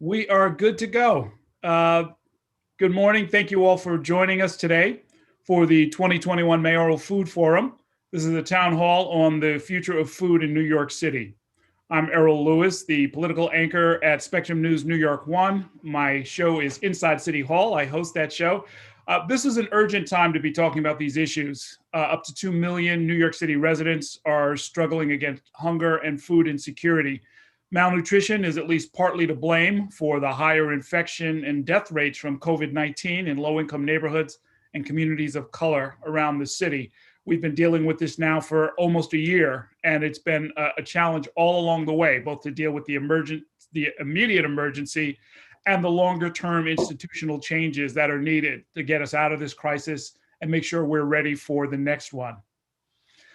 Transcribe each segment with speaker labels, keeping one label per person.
Speaker 1: We are good to go. Uh, Good morning. Thank you all for joining us today for the 2021 Mayoral Food Forum. This is a town hall on the future of food in New York City. I'm Errol Lewis, the political anchor at Spectrum News New York One. My show is Inside City Hall. I host that show. This is an urgent time to be talking about these issues. Up to 2 million New York City residents are struggling against hunger and food insecurity. Malnutrition is at least partly to blame for the higher infection and death rates from COVID-19 in low-income neighborhoods and communities of color around the city. We've been dealing with this now for almost a year, and it's been a challenge all along the way, both to deal with the immediate emergency and the longer-term institutional changes that are needed to get us out of this crisis and make sure we're ready for the next one.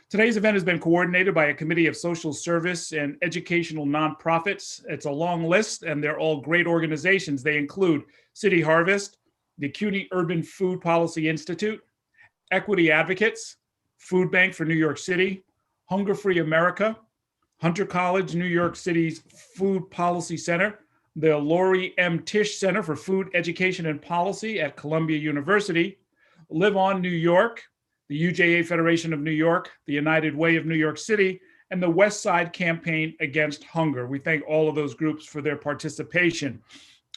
Speaker 1: Today's event has been coordinated by a committee of social service and educational nonprofits. It's a long list, and they're all great organizations. They include City Harvest, the CUNY Urban Food Policy Institute, Equity Advocates, Food Bank for New York City, Hunger Free America, Hunter College, New York City's Food Policy Center, the Laurie M. Tisch Center for Food Education and Policy at Columbia University, Live On New York, the UJA Federation of New York, the United Way of New York City, and the West Side Campaign Against Hunger. We thank all of those groups for their participation.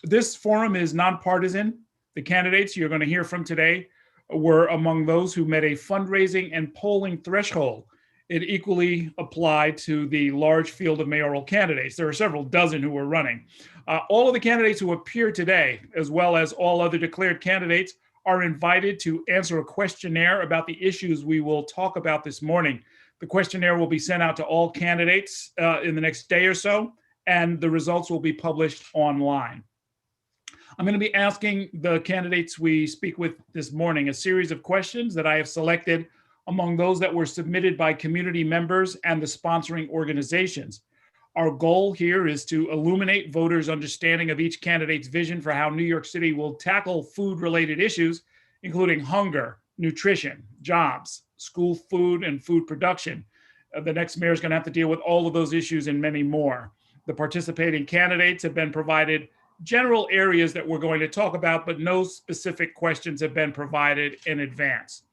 Speaker 1: This forum is nonpartisan. The candidates you're going to hear from today were among those who met a fundraising and polling threshold. It equally applied to the large field of mayoral candidates. There are several dozen who were running. All of the candidates who appear today, as well as all other declared candidates, are invited to answer a questionnaire about the issues we will talk about this morning. The questionnaire will be sent out to all candidates in the next day or so, and the results will be published online. I'm going to be asking the candidates we speak with this morning a series of questions that I have selected among those that were submitted by community members and the sponsoring organizations. Our goal here is to illuminate voters' understanding of each candidate's vision for how New York City will tackle food-related issues, including hunger, nutrition, jobs, school food, and food production. The next mayor is going to have to deal with all of those issues and many more. The participating candidates have been provided general areas that we're going to talk about, but no specific questions have been provided in advance.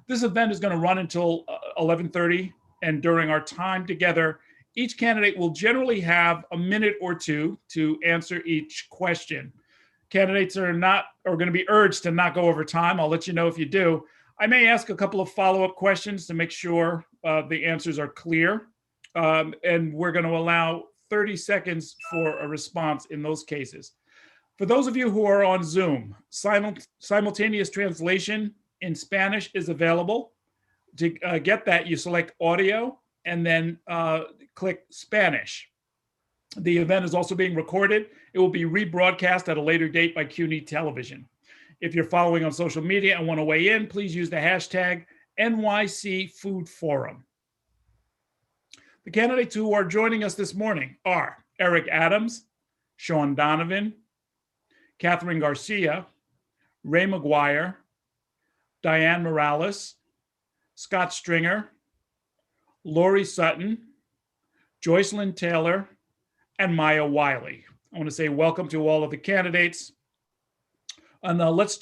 Speaker 1: This event is going to run until 11:30, and during our time together, each candidate will generally have a minute or two to answer each question. Candidates are going to be urged to not go over time. I'll let you know if you do. I may ask a couple of follow-up questions to make sure the answers are clear. And we're going to allow 30 seconds for a response in those cases. For those of you who are on Zoom, simultaneous translation in Spanish is available. To get that, you select audio and then click Spanish. The event is also being recorded. It will be rebroadcast at a later date by CUNY Television. If you're following on social media and want to weigh in, please use the hashtag NYC Food Forum. The candidates who are joining us this morning are Eric Adams, Sean Donovan, Catherine Garcia, Ray McGuire, Diane Morales, Scott Stringer, Lori Sutton, Joycelyn Taylor, and Maya Wiley. I want to say welcome to all of the candidates. And let's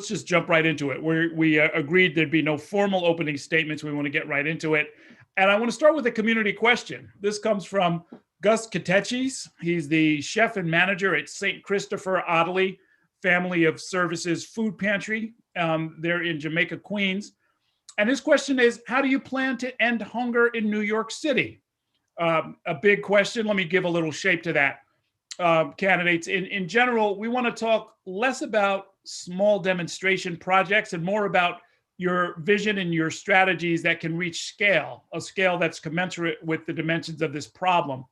Speaker 1: just jump right into it. We agreed there'd be no formal opening statements. We want to get right into it. And I want to start with a community question. This comes from Gus Katechis. He's the chef and manager at St. Christopher Ottilie Family of Services Food Pantry. They're in Jamaica, Queens. And his question is, how do you plan to end hunger in New York City? A big question. Let me give a little shape to that. Candidates, in general, we want to talk less about small demonstration projects and more about your vision and your strategies that can reach scale, a scale that's commensurate with the dimensions of this problem.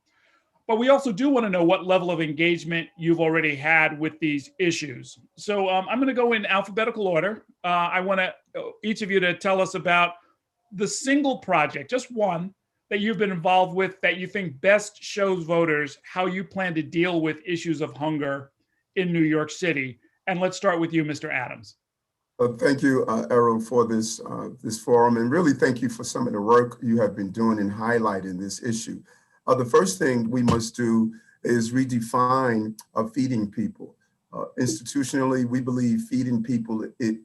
Speaker 1: But we also do want to know what level of engagement you've already had with these issues. So I'm going to go in alphabetical order. I want each of you to tell us about the single project, just one, that you've been involved with that you think best shows voters how you plan to deal with issues of hunger in New York City. And let's start with you, Mr. Adams.
Speaker 2: Thank you, Errol, for this forum, and really thank you for some of the work you have been doing in highlighting this issue. The first thing we must do is redefine feeding people. Institutionally, we believe feeding people, it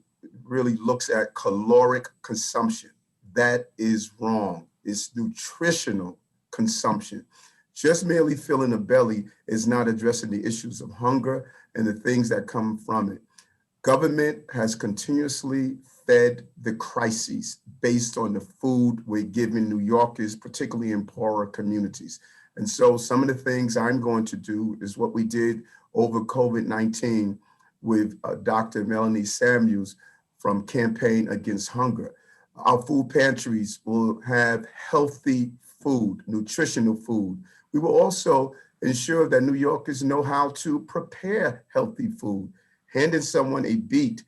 Speaker 2: really looks at caloric consumption. That is wrong. It's nutritional consumption. Just merely filling a belly is not addressing the issues of hunger and the things that come from it. Government has continuously fed the crises based on the food we're giving New Yorkers, particularly in poorer communities. And so some of the things I'm going to do is what we did over COVID-19 with Dr. Melanie Samuels from Campaign Against Hunger. Our food pantries will have healthy food, nutritional food. We will also ensure that New Yorkers know how to prepare healthy food. Handing someone a beet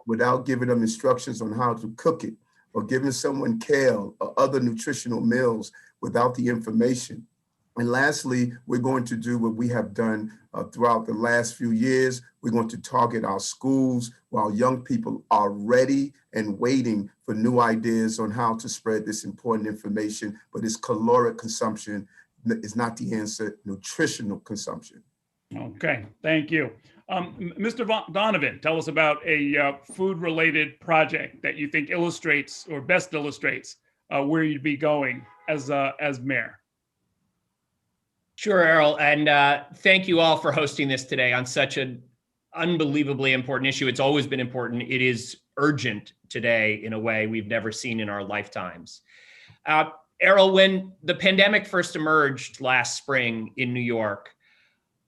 Speaker 2: without giving them instructions on how to cook it, or giving someone kale or other nutritional meals without the information. And lastly, we're going to do what we have done throughout the last few years. We're going to target our schools while young people are ready and waiting for new ideas on how to spread this important information. But it's caloric consumption is not the answer, nutritional consumption.
Speaker 1: Okay, thank you. Mr. Donovan, tell us about a food-related project that you think illustrates or best illustrates where you'd be going as mayor.
Speaker 3: Sure, Errol, and thank you all for hosting this today on such an unbelievably important issue. It's always been important. It is urgent today in a way we've never seen in our lifetimes. Errol, when the pandemic first emerged last spring in New York,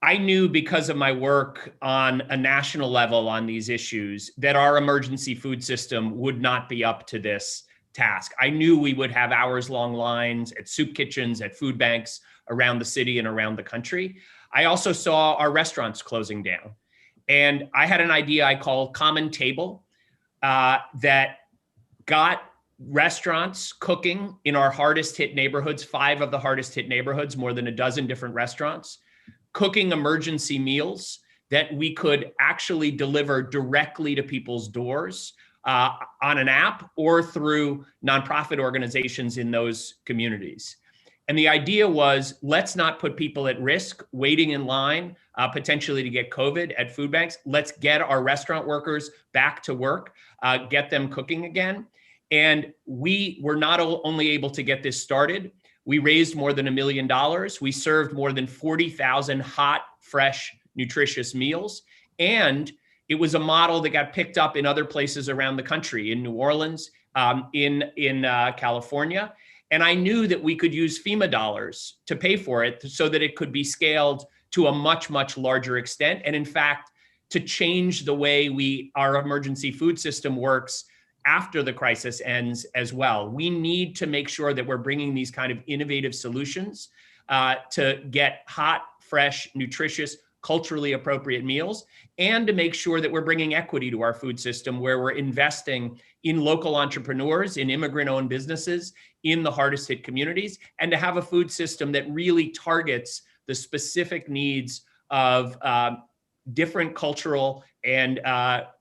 Speaker 3: I knew because of my work on a national level on these issues that our emergency food system would not be up to this task. I knew we would have hours-long lines at soup kitchens, at food banks around the city and around the country. I also saw our restaurants closing down. And I had an idea I called Common Table that got restaurants cooking in our hardest hit neighborhoods, 5 of the hardest hit neighborhoods, more than a dozen different restaurants, cooking emergency meals that we could actually deliver directly to people's doors on an app or through nonprofit organizations in those communities. And the idea was, let's not put people at risk waiting in line, potentially to get COVID at food banks. Let's get our restaurant workers back to work, get them cooking again. And we were not only able to get this started, we raised more than $1 million. We served more than 40,000 hot, fresh, nutritious meals. And it was a model that got picked up in other places around the country, in New Orleans, in California. And I knew that we could use FEMA dollars to pay for it so that it could be scaled to a much, much larger extent. And in fact, to change the way our emergency food system works after the crisis ends as well. We need to make sure that we're bringing these kind of innovative solutions to get hot, fresh, nutritious, culturally appropriate meals, and to make sure that we're bringing equity to our food system, where we're investing in local entrepreneurs, in immigrant-owned businesses, in the hardest hit communities, and to have a food system that really targets the specific needs of different cultural and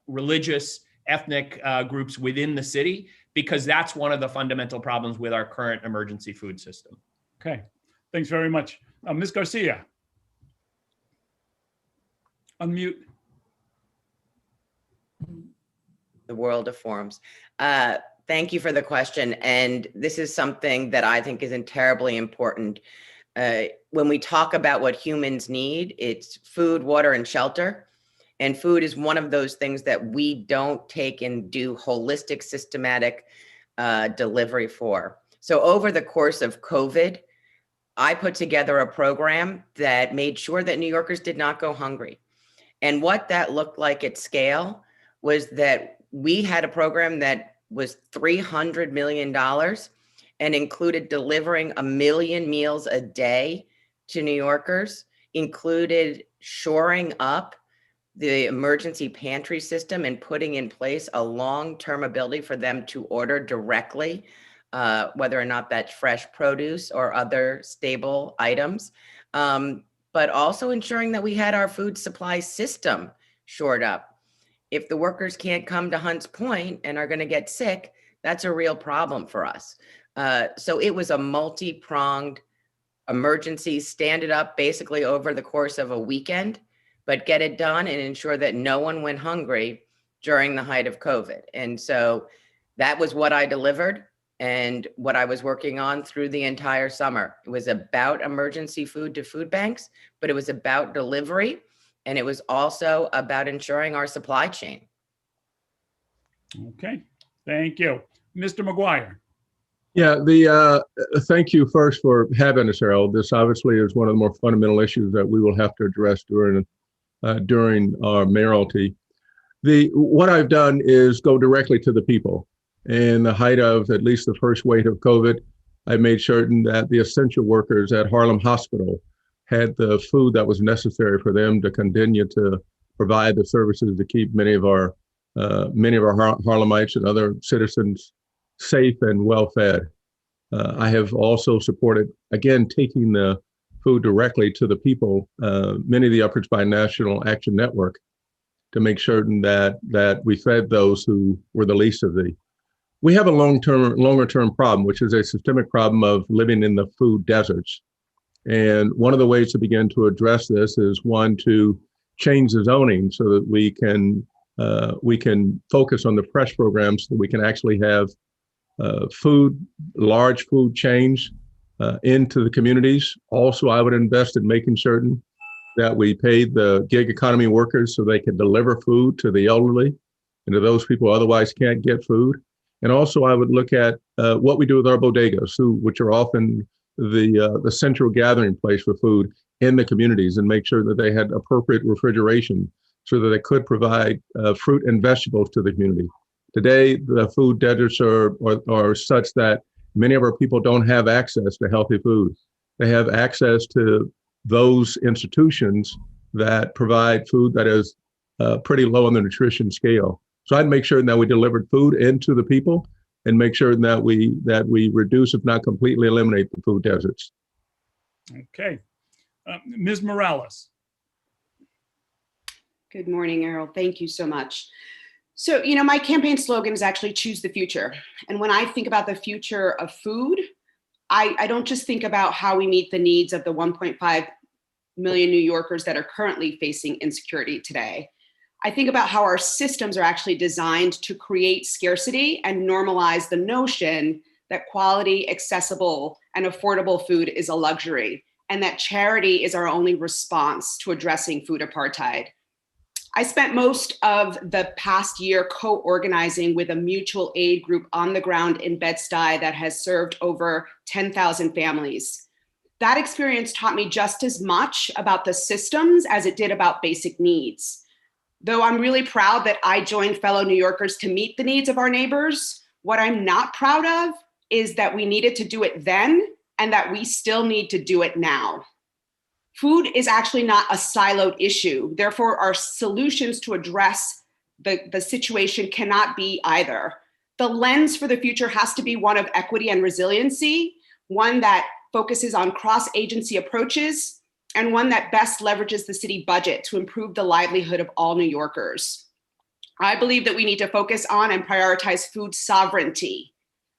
Speaker 3: religious, ethnic groups within the city, because that's one of the fundamental problems with our current emergency food system.
Speaker 1: Okay, thanks very much. Ms. Garcia. Unmute.
Speaker 4: The world of forms. Thank you for the question. And this is something that I think is terribly important. When we talk about what humans need, it's food, water, and shelter. And food is one of those things that we don't take and do holistic, systematic delivery for. So over the course of COVID, I put together a program that made sure that New Yorkers did not go hungry. And what that looked like at scale was that we had a program that was $300 million and included delivering 1 million meals a day to New Yorkers, included shoring up the emergency pantry system and putting in place a long-term ability for them to order directly, whether or not that's fresh produce or other stable items. But also ensuring that we had our food supply system shored up. If the workers can't come to Hunts Point and are going to get sick, that's a real problem for us. So it was a multi-pronged emergencies, stand it up basically over the course of a weekend, but get it done and ensure that no one went hungry during the height of COVID. And so that was what I delivered and what I was working on through the entire summer. It was about emergency food to food banks, but it was about delivery. And it was also about ensuring our supply chain.
Speaker 1: Okay, thank you. Mr. McGuire.
Speaker 5: Yeah, thank you first for having us, Harold. This obviously is one of the more fundamental issues that we will have to address during our mayoralty. What I've done is go directly to the people. In the height of at least the first wave of COVID, I made certain that the essential workers at Harlem Hospital had the food that was necessary for them to continue to provide the services to keep many of our Harlemites and other citizens safe and well fed. I have also supported, again, taking the food directly to the people, many of the efforts by National Action Network to make certain that we fed those who were the least of the. We have a longer term problem, which is a systemic problem of living in the food deserts. And one of the ways to begin to address this is one, to change the zoning so that we can focus on the fresh programs so that we can actually have large food chains into the communities. Also, I would invest in making certain that we paid the gig economy workers so they can deliver food to the elderly and to those people who otherwise can't get food. And also, I would look at what we do with our bodegas, which are often the central gathering place for food in the communities, and make sure that they had appropriate refrigeration so that they could provide fruit and vegetables to the community. Today, the food deserts are such that many of our people don't have access to healthy food. They have access to those institutions that provide food that is pretty low on the nutrition scale. So I'd make sure that we delivered food into the people and make sure that we reduce, if not completely eliminate, the food deserts.
Speaker 1: Okay. Ms. Morales.
Speaker 6: Good morning, Errol. Thank you so much. So, my campaign slogan is actually choose the future. And when I think about the future of food, I don't just think about how we meet the needs of the 1.5 million New Yorkers that are currently facing insecurity today. I think about how our systems are actually designed to create scarcity and normalize the notion that quality, accessible, and affordable food is a luxury, and that charity is our only response to addressing food apartheid. I spent most of the past year co-organizing with a mutual aid group on the ground in Bed-Stuy that has served over 10,000 families. That experience taught me just as much about the systems as it did about basic needs. Though I'm really proud that I joined fellow New Yorkers to meet the needs of our neighbors, what I'm not proud of is that we needed to do it then and that we still need to do it now. Food is actually not a siloed issue. Therefore, our solutions to address the situation cannot be either. The lens for the future has to be one of equity and resiliency, one that focuses on cross-agency approaches, and one that best leverages the city budget to improve the livelihood of all New Yorkers. I believe that we need to focus on and prioritize food sovereignty,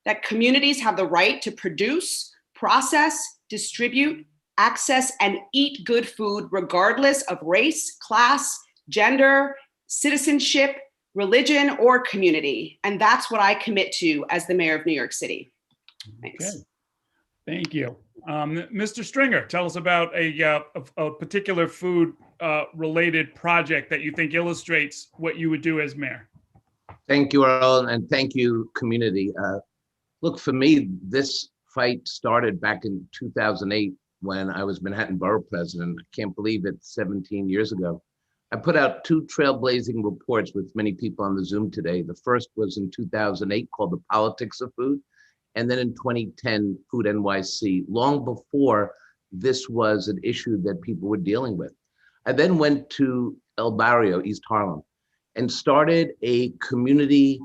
Speaker 6: that communities have the right to produce, process, distribute, access, and eat good food regardless of race, class, gender, citizenship, religion, or community. And that's what I commit to as the mayor of New York City. Thanks.
Speaker 1: Okay. Thank you. Mr. Stringer, tell us about a particular food related project that you think illustrates what you would do as mayor.
Speaker 7: Thank you, Earl, and thank you, community. Look, for me, this fight started back in 2008 when I was Manhattan Borough President. I can't believe it, 17 years ago. I put out two trailblazing reports with many people on the Zoom today. The first was in 2008 called The Politics of Food. And then in 2010, Food NYC, long before this was an issue that people were dealing with. I then went to El Barrio, East Harlem, and started a community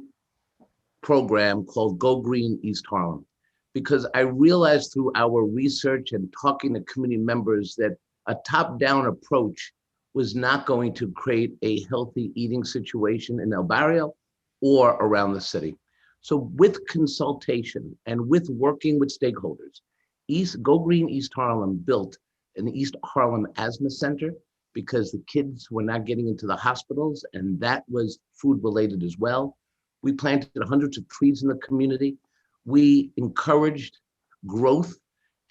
Speaker 7: program called Go Green East Harlem, because I realized through our research and talking to community members that a top-down approach was not going to create a healthy eating situation in El Barrio or around the city. So with consultation and with working with stakeholders Go Green East Harlem built an East Harlem Asthma Center because the kids were not getting into the hospitals, and that was food related as well. We planted hundreds of trees in the community. We encouraged growth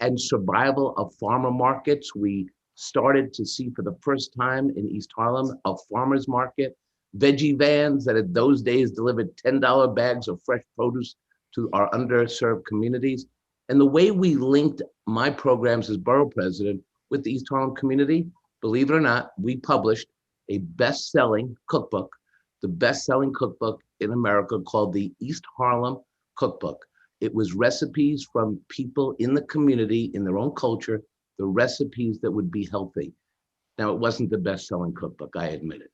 Speaker 7: and survival of farmer markets. We started to see for the first time in East Harlem a farmer's market, veggie vans that at those days delivered $10 bags of fresh produce to our underserved communities. And the way we linked my programs as borough president with the East Harlem community, believe it or not, we published a best-selling cookbook, the best-selling cookbook in America called the East Harlem Cookbook. It was recipes from people in the community, in their own culture, the recipes that would be healthy. Now, it wasn't the best-selling cookbook, I admit it,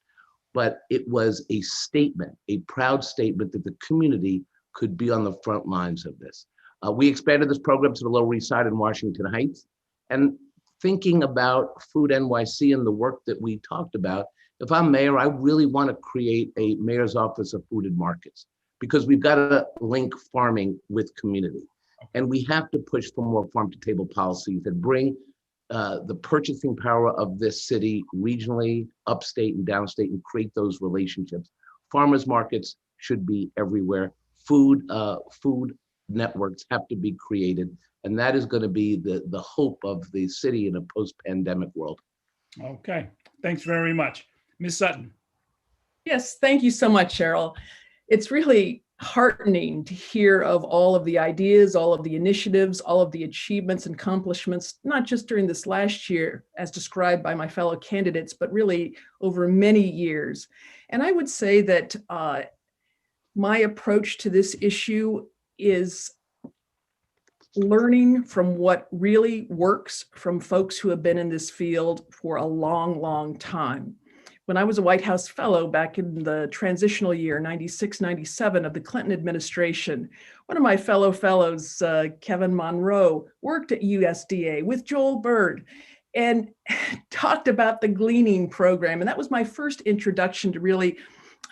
Speaker 7: but it was a statement, a proud statement that the community could be on the front lines of this. We expanded this program to the Lower East Side in Washington Heights. And thinking about Food NYC and the work that we talked about, if I'm mayor, I really want to create a mayor's office of food and markets, because we've got to link farming with community. And we have to push for more farm to table policies that bring the purchasing power of this city regionally, upstate and downstate, and create those relationships. Farmers markets should be everywhere. Food networks have to be created. And that is going to be the hope of the city in a post-pandemic world.
Speaker 1: Okay, thanks very much. Ms. Sutton.
Speaker 8: Yes, thank you so much, Cheryl. It's really heartening to hear of all of the ideas, all of the initiatives, all of the achievements and accomplishments, not just during this last year, as described by my fellow candidates, but really over many years. And I would say that my approach to this issue is learning from what really works from folks who have been in this field for a long, long time. When I was a White House fellow back in the transitional year, 96, 97 of the Clinton administration, one of my fellow fellows, Kevin Monroe, worked at USDA with Joel Byrd and talked about the gleaning program. And that was my first introduction to really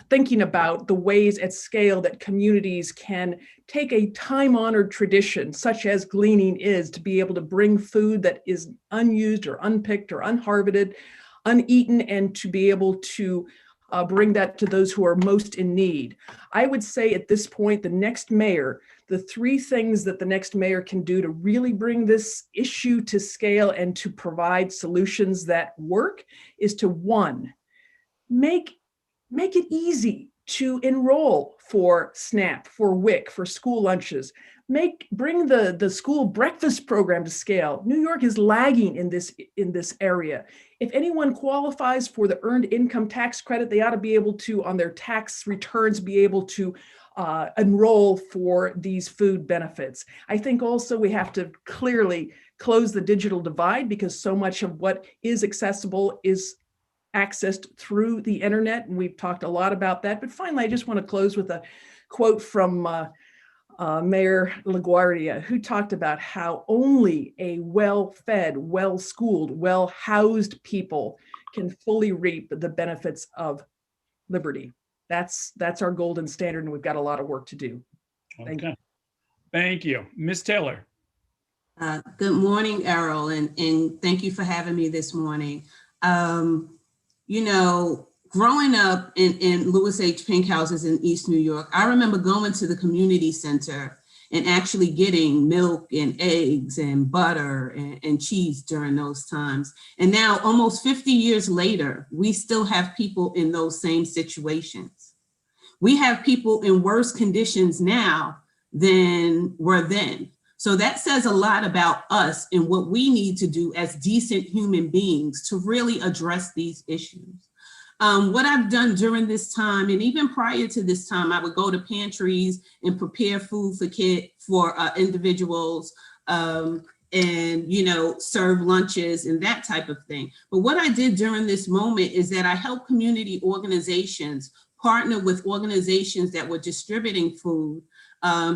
Speaker 8: thinking about the ways at scale that communities can take a time-honored tradition, such as gleaning is, to be able to bring food that is unused or unpicked or unharvested, uneaten, and to be able to bring that to those who are most in need. I would say at this point, the next mayor, the three things that the next mayor can do to really bring this issue to scale and to provide solutions that work is to, one, make it easy to enroll for SNAP, for WIC, for school lunches. Bring the school breakfast program to scale. New York is lagging in this area. If anyone qualifies for the earned income tax credit, they ought to be able to, on their tax returns, be able to enroll for these food benefits. I think also we have to clearly close the digital divide, because so much of what is accessible is accessed through the internet, and we've talked a lot about that. But finally, I just want to close with a quote from Mayor LaGuardia, who talked about how only a well-fed, well-schooled, well-housed people can fully reap the benefits of liberty. That's our golden standard, and we've got a lot of work to do. Thank you.
Speaker 1: Thank you. Ms. Taylor.
Speaker 9: Good morning, Errol, and thank you for having me this morning. You know, growing up in Louis H. Pink houses in East New York, I remember going to the community center and actually getting milk and eggs and butter and cheese during those times. And now, almost 50 years later, we still have people in those same situations. We have people in worse conditions now than were then. So that says a lot about us and what we need to do as decent human beings to really address these issues. What I've done during this time, and even prior to this time, I would go to pantries and prepare food for individuals and, you know, serve lunches and that type of thing. But what I did during this moment is that I helped community organizations partner with organizations that were distributing food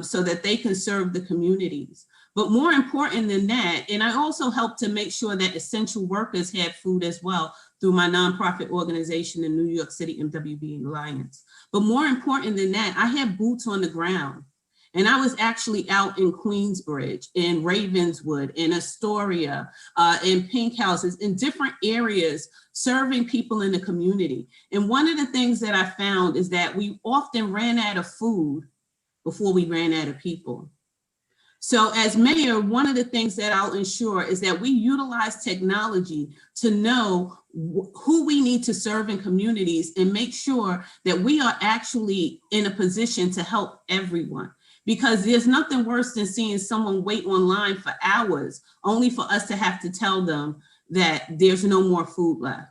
Speaker 9: so that they can serve the communities. But more important than that, and I also helped to make sure that essential workers had food as well through my nonprofit organization in New York City, MWB Alliance. But more important than that, I had boots on the ground. And I was actually out in Queensbridge, in Ravenswood, in Astoria, in pink houses, in different areas, serving people in the community. And one of the things that I found is that we often ran out of food before we ran out of people. So as mayor, one of the things that I'll ensure is that we utilize technology to know who we need to serve in communities and make sure that we are actually in a position to help everyone. Because there's nothing worse than seeing someone wait online for hours only for us to have to tell them that there's no more food left.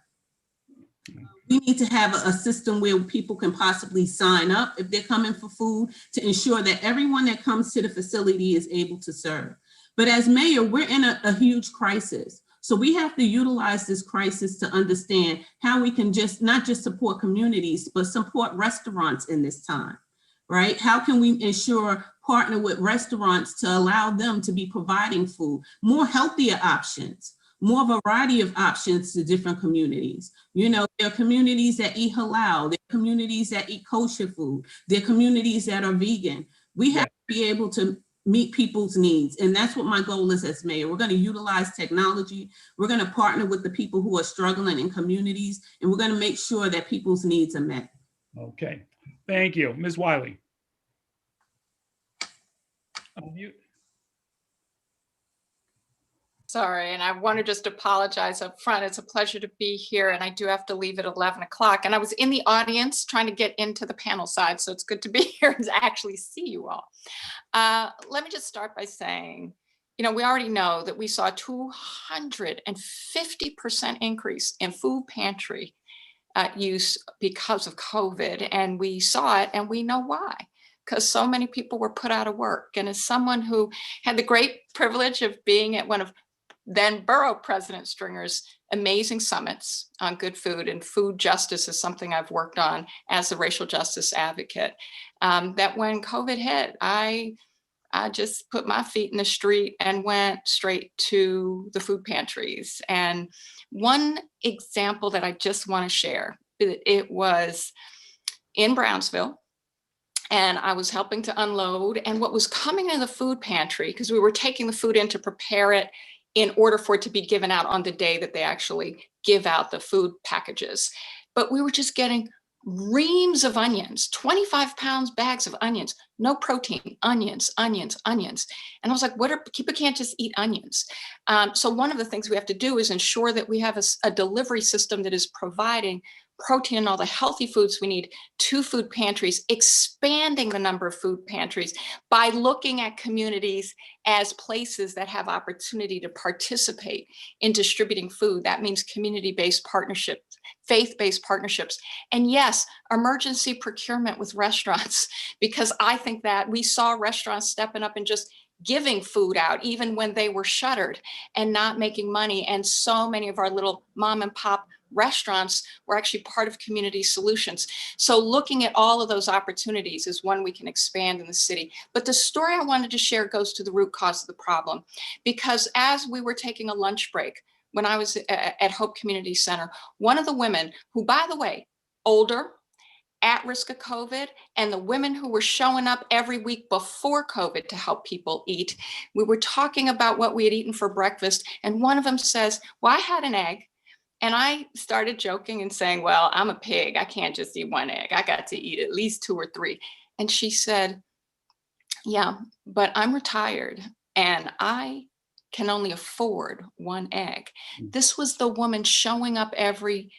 Speaker 9: We need to have a system where people can possibly sign up if they're coming for food to ensure that everyone that comes to the facility is able to serve. But as mayor, we're in a huge crisis. So we have to utilize this crisis to understand how we can not just support communities, but support restaurants in this time, right? How can we partner with restaurants to allow them to be providing food, more healthier options, more variety of options to different communities. You know, there are communities that eat halal, there are communities that eat kosher food, there are communities that are vegan. We have to be able to meet people's needs. And that's what my goal is as mayor. We're going to utilize technology. We're going to partner with the people who are struggling in communities, and we're going to make sure that people's needs are met.
Speaker 1: Okay, thank you. Ms. Wiley.
Speaker 10: Sorry, and I want to just apologize up front. It's a pleasure to be here, and I do have to leave at 11 o'clock. And I was in the audience trying to get into the panel side, so it's good to be here and actually see you all. Let me just start by saying, you know, we already know that we saw a 250% increase in food pantry use because of COVID, and we saw it, and we know why. Because so many people were put out of work. And as someone who had the great privilege of being at one of then Borough President Stringer's amazing summits on good food, and food justice is something I've worked on as a racial justice advocate, that when COVID hit, I just put my feet in the street and went straight to the food pantries. And one example that I just want to share, it was in Brownsville, and I was helping to unload, and what was coming in the food pantry, because we were taking the food in to prepare it in order for it to be given out on the day that they actually give out the food packages. But we were just getting reams of onions, 25-pound bags of onions, no protein, onions, onions, onions. And I was like, people can't just eat onions. So one of the things we have to do is ensure that we have a delivery system that is providing protein and all the healthy foods we need to food pantries, expanding the number of food pantries by looking at communities as places that have opportunity to participate in distributing food. That means community-based partnerships, faith-based partnerships, and yes, emergency procurement with restaurants, because I think that we saw restaurants stepping up and just giving food out even when they were shuttered and not making money. And so many of our little mom and pop restaurants were actually part of community solutions. So looking at all of those opportunities is one we can expand in the city. But the story I wanted to share goes to the root cause of the problem, because as we were taking a lunch break, when I was at Hope Community Center, one of the women who, by the way, older, at risk of COVID, and the women who were showing up every week before COVID to help people eat, we were talking about what we had eaten for breakfast. And one of them says, well, I had an egg. And I started joking and saying, well, I'm a pig. I can't just eat one egg. I got to eat at least 2 or 3. And she said, yeah, but I'm retired and I can only afford 1 egg. This was the woman showing up every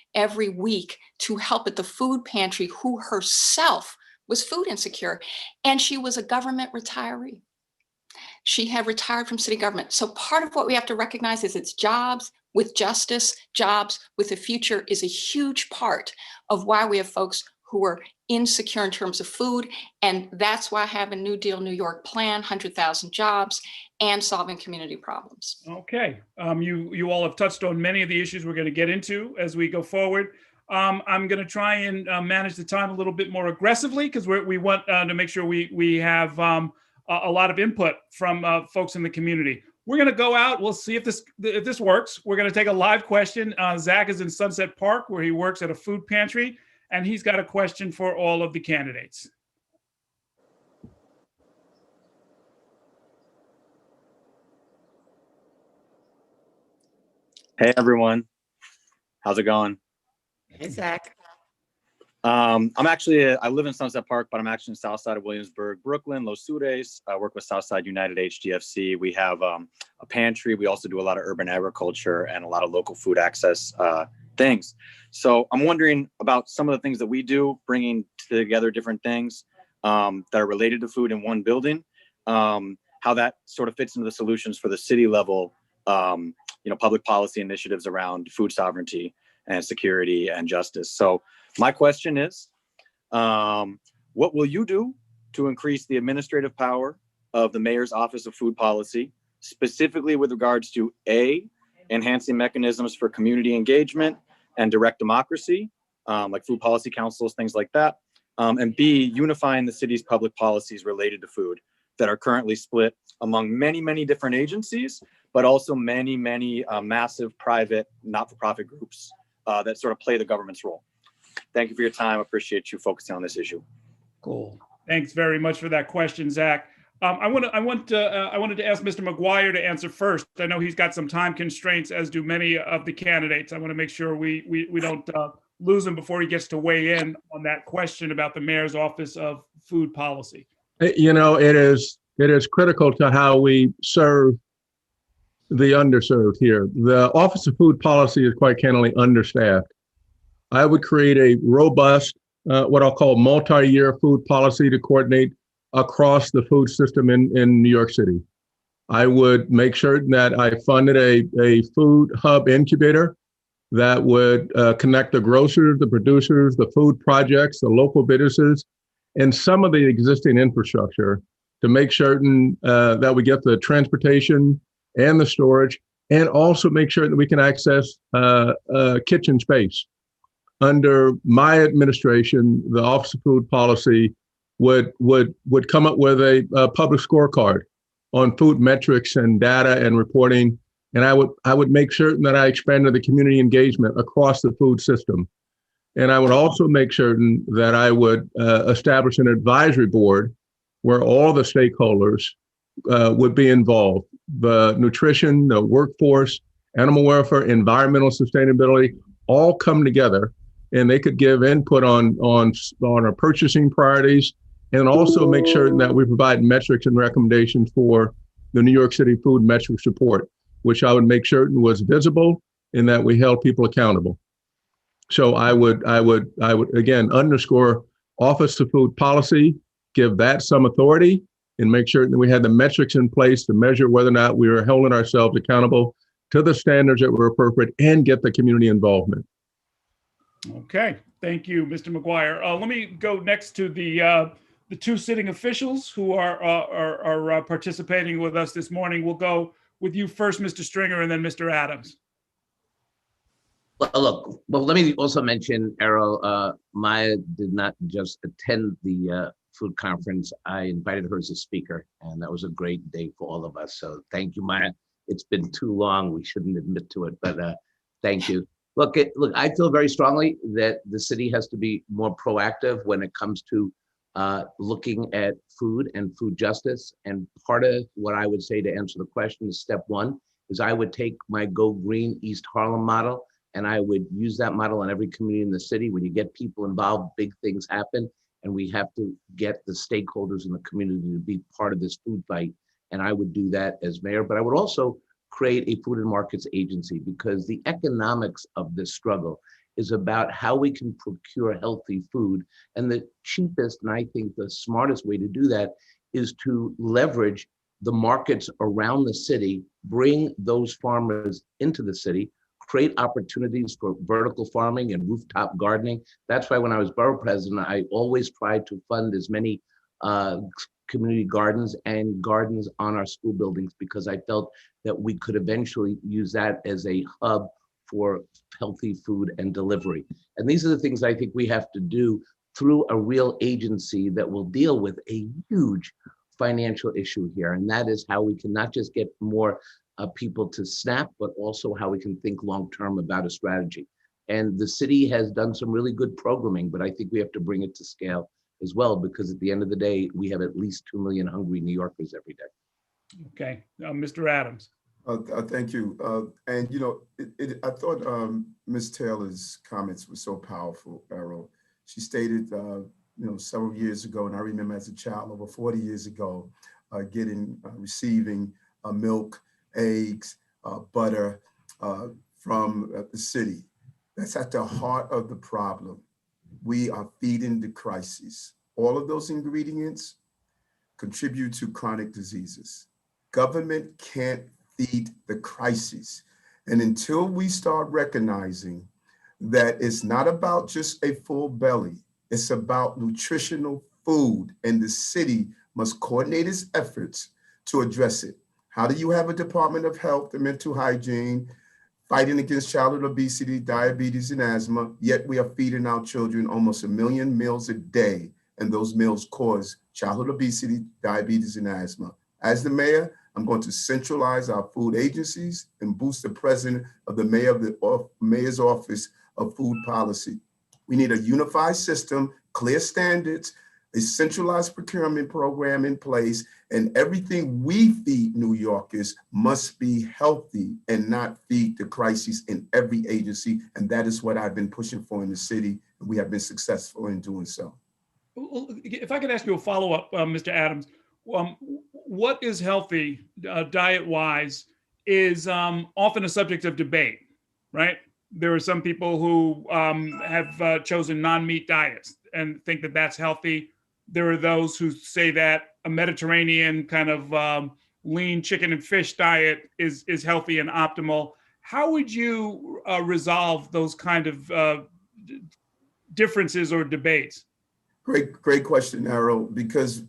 Speaker 10: week to help at the food pantry, who herself was food insecure. And she was a government retiree. She had retired from city government. So part of what we have to recognize is it's jobs with justice, jobs with a future is a huge part of why we have folks who are insecure in terms of food. And that's why I have a New Deal New York plan, 100,000 jobs, and solving community problems.
Speaker 1: Okay, you all have touched on many of the issues we're going to get into as we go forward. I'm going to try and manage the time a little bit more aggressively, because we want to make sure we have a lot of input from folks in the community. We're going to go out. We'll see if this works. We're going to take a live question. Zach is in Sunset Park, where he works at a food pantry, and he's got a question for all of the candidates.
Speaker 11: Hey everyone, how's it going?
Speaker 4: Hey, Zach.
Speaker 11: I live in Sunset Park, but I'm actually in south side of Williamsburg, Brooklyn, Los Sudes. I work with Southside United HDFC. We have a pantry. We also do a lot of urban agriculture and a lot of local food access things. So I'm wondering about some of the things that we do, bringing together different things that are related to food in one building, how that sort of fits into the solutions for the city level, public policy initiatives around food sovereignty and security and justice. So my question is, what will you do to increase the administrative power of the Mayor's Office of Food Policy, specifically with regards to A, enhancing mechanisms for community engagement and direct democracy, like food policy councils, things like that, and B, unifying the city's public policies related to food that are currently split among many, many different agencies, but also many, many massive private not-for-profit groups that sort of play the government's role. Thank you for your time. I appreciate you focusing on this issue.
Speaker 1: Cool. Thanks very much for that question, Zach. I wanted to ask Mr. McGuire to answer first. I know he's got some time constraints, as do many of the candidates. I want to make sure we don't lose him before he gets to weigh in on that question about the Mayor's Office of Food Policy.
Speaker 5: You know, it is critical to how we serve the underserved here. The Office of Food Policy is quite candidly understaffed. I would create a robust, what I'll call multi-year food policy to coordinate across the food system in New York City. I would make sure that I funded a food hub incubator that would connect the grocers, the producers, the food projects, the local businesses, and some of the existing infrastructure to make certain that we get the transportation and the storage, and also make sure that we can access kitchen space. Under my administration, the Office of Food Policy would come up with a public scorecard on food metrics and data and reporting. And I would make certain that I expanded the community engagement across the food system. And I would also make certain that I would establish an advisory board where all the stakeholders would be involved: the nutrition, the workforce, animal welfare, environmental sustainability, all come together, and they could give input on our purchasing priorities, and also make sure that we provide metrics and recommendations for the New York City Food Metrics Report, which I would make certain was visible and that we held people accountable. So I would again underscore Office of Food Policy, give that some authority, and make sure that we had the metrics in place to measure whether or not we were holding ourselves accountable to the standards that were appropriate, and get the community involvement.
Speaker 1: Okay, thank you, Mr. McGuire. Let me go next to the two sitting officials who are participating with us this morning. We'll go with you first, Mr. Stringer, and then Mr. Adams.
Speaker 7: Well, let me also mention, Errol, Maya did not just attend the food conference. I invited her as a speaker, and that was a great day for all of us. So thank you, Maya. It's been too long. We shouldn't admit to it, but thank you. Look, I feel very strongly that the city has to be more proactive when it comes to looking at food and food justice. And part of what I would say to answer the question is, step one is I would take my Go Green East Harlem model, and I would use that model in every community in the city. When you get people involved, big things happen, and we have to get the stakeholders in the community to be part of this food fight. And I would do that as mayor, but I would also create a food and markets agency, because the economics of this struggle is about how we can procure healthy food. And the cheapest, and I think the smartest way to do that, is to leverage the markets around the city, bring those farmers into the city, create opportunities for vertical farming and rooftop gardening. That's why when I was borough president, I always tried to fund as many community gardens and gardens on our school buildings, because I felt that we could eventually use that as a hub for healthy food and delivery. And these are the things I think we have to do through a real agency that will deal with a huge financial issue here. And that is how we can not just get more people to SNAP, but also how we can think long-term about a strategy. And the city has done some really good programming, but I think we have to bring it to scale as well, because at the end of the day, we have at least 2 million hungry New Yorkers every day.
Speaker 1: Okay, Mr. Adams.
Speaker 2: Thank you. And I thought Ms. Taylor's comments were so powerful, Errol. She stated, several years ago, and I remember as a child, over 40 years ago, receiving milk, eggs, butter from the city. That's at the heart of the problem. We are feeding the crisis. All of those ingredients contribute to chronic diseases. Government can't feed the crisis. And until we start recognizing that it's not about just a full belly, it's about nutritional food, and the city must coordinate its efforts to address it. How do you have a Department of Health and Mental Hygiene fighting against childhood obesity, diabetes, and asthma, yet we are feeding our children almost 1 million meals a day, and those meals cause childhood obesity, diabetes, and asthma? As the mayor, I'm going to centralize our food agencies and boost the president of the mayor's office of food policy. We need a unified system, clear standards, a centralized procurement program in place, and everything we feed New Yorkers must be healthy and not feed the crisis in every agency. And that is what I've been pushing for in the city, and we have been successful in doing so.
Speaker 1: If I could ask you a follow-up, Mr. Adams, what is healthy diet-wise is often a subject of debate, right? There are some people who have chosen non-meat diets and think that that's healthy. There are those who say that a Mediterranean kind of lean chicken and fish diet is healthy and optimal. How would you resolve those kind of differences or debates?
Speaker 2: Great question, Errol, because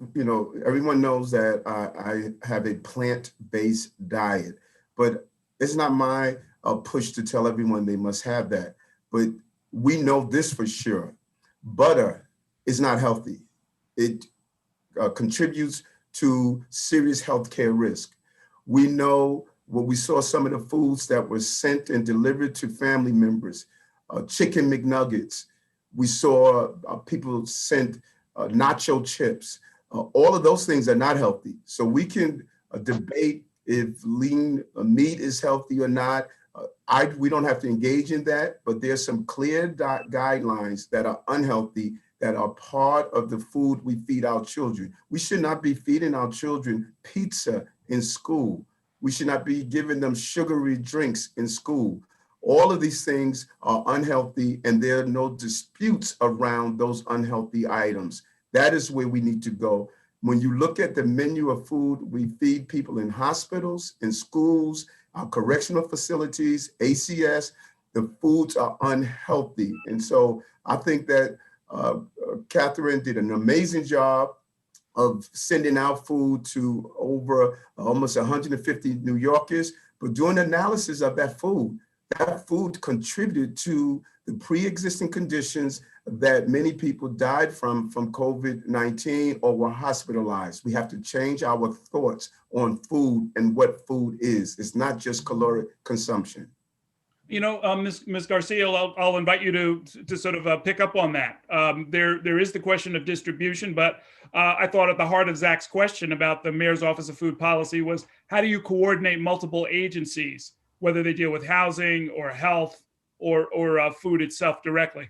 Speaker 2: everyone knows that I have a plant-based diet, but it's not my push to tell everyone they must have that. But we know this for sure: butter is not healthy. It contributes to serious healthcare risk. We know what we saw some of the foods that were sent and delivered to family members, chicken McNuggets. We saw people sent nacho chips. All of those things are not healthy. So we can debate if lean meat is healthy or not. We don't have to engage in that, but there's some clear guidelines that are unhealthy that are part of the food we feed our children. We should not be feeding our children pizza in school. We should not be giving them sugary drinks in school. All of these things are unhealthy, and there are no disputes around those unhealthy items. That is where we need to go. When you look at the menu of food we feed people in hospitals, in schools, our correctional facilities, ACS, the foods are unhealthy. And so I think that Catherine did an amazing job of sending out food to over almost 150 New Yorkers, but doing analysis of that food contributed to the pre-existing conditions that many people died from COVID-19 or were hospitalized. We have to change our thoughts on food and what food is. It's not just caloric consumption.
Speaker 1: Ms. Garcia, I'll invite you to sort of pick up on that. There is the question of distribution, but I thought at the heart of Zach's question about the Mayor's Office of Food Policy was, how do you coordinate multiple agencies, whether they deal with housing or health or food itself directly?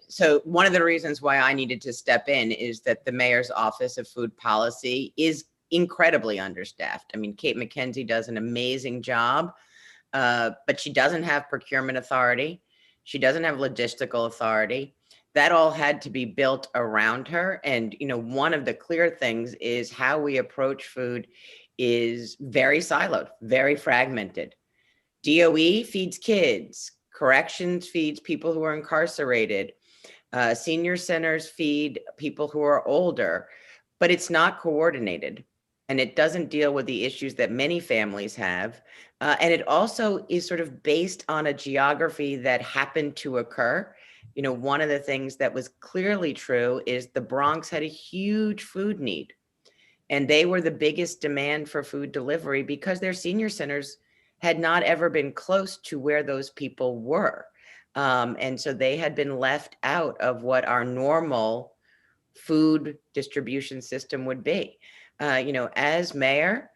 Speaker 4: So one of the reasons why I needed to step in is that the Mayor's Office of Food Policy is incredibly understaffed. I mean, Kate McKenzie does an amazing job. But she doesn't have procurement authority. She doesn't have logistical authority. That all had to be built around her. And, one of the clear things is how we approach food is very siloed, very fragmented. DOE feeds kids. Corrections feeds people who are incarcerated. Senior centers feed people who are older, but it's not coordinated. And it doesn't deal with the issues that many families have. And it also is sort of based on a geography that happened to occur. One of the things that was clearly true is the Bronx had a huge food need. And they were the biggest demand for food delivery because their senior centers had not ever been close to where those people were. And so they had been left out of what our normal food distribution system would be. As mayor,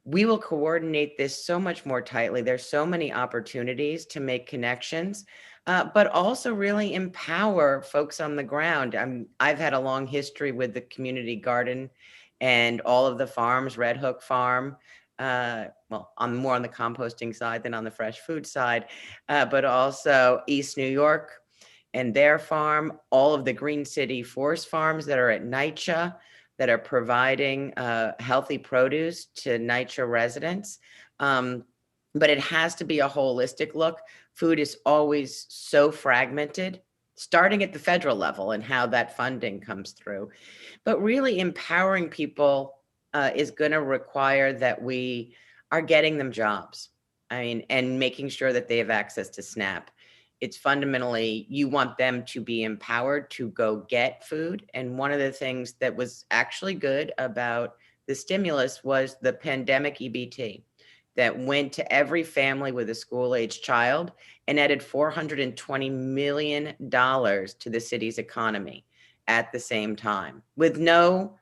Speaker 4: we will coordinate this so much more tightly. There's so many opportunities to make connections, but also really empower folks on the ground. I've had a long history with the community garden and all of the farms, Red Hook Farm. Well, I'm more on the composting side than on the fresh food side, but also East New York and their farm, all of the Green City Forest Farms that are at NYCHA that are providing healthy produce to NYCHA residents. But it has to be a holistic look. Food is always so fragmented, starting at the federal level and how that funding comes through. But really empowering people is going to require that we are getting them jobs. I mean, and making sure that they have access to SNAP. It's fundamentally, you want them to be empowered to go get food. And one of the things that was actually good about the stimulus was the pandemic EBT that went to every family with a school-age child and added $420 million to the city's economy at the same time, with no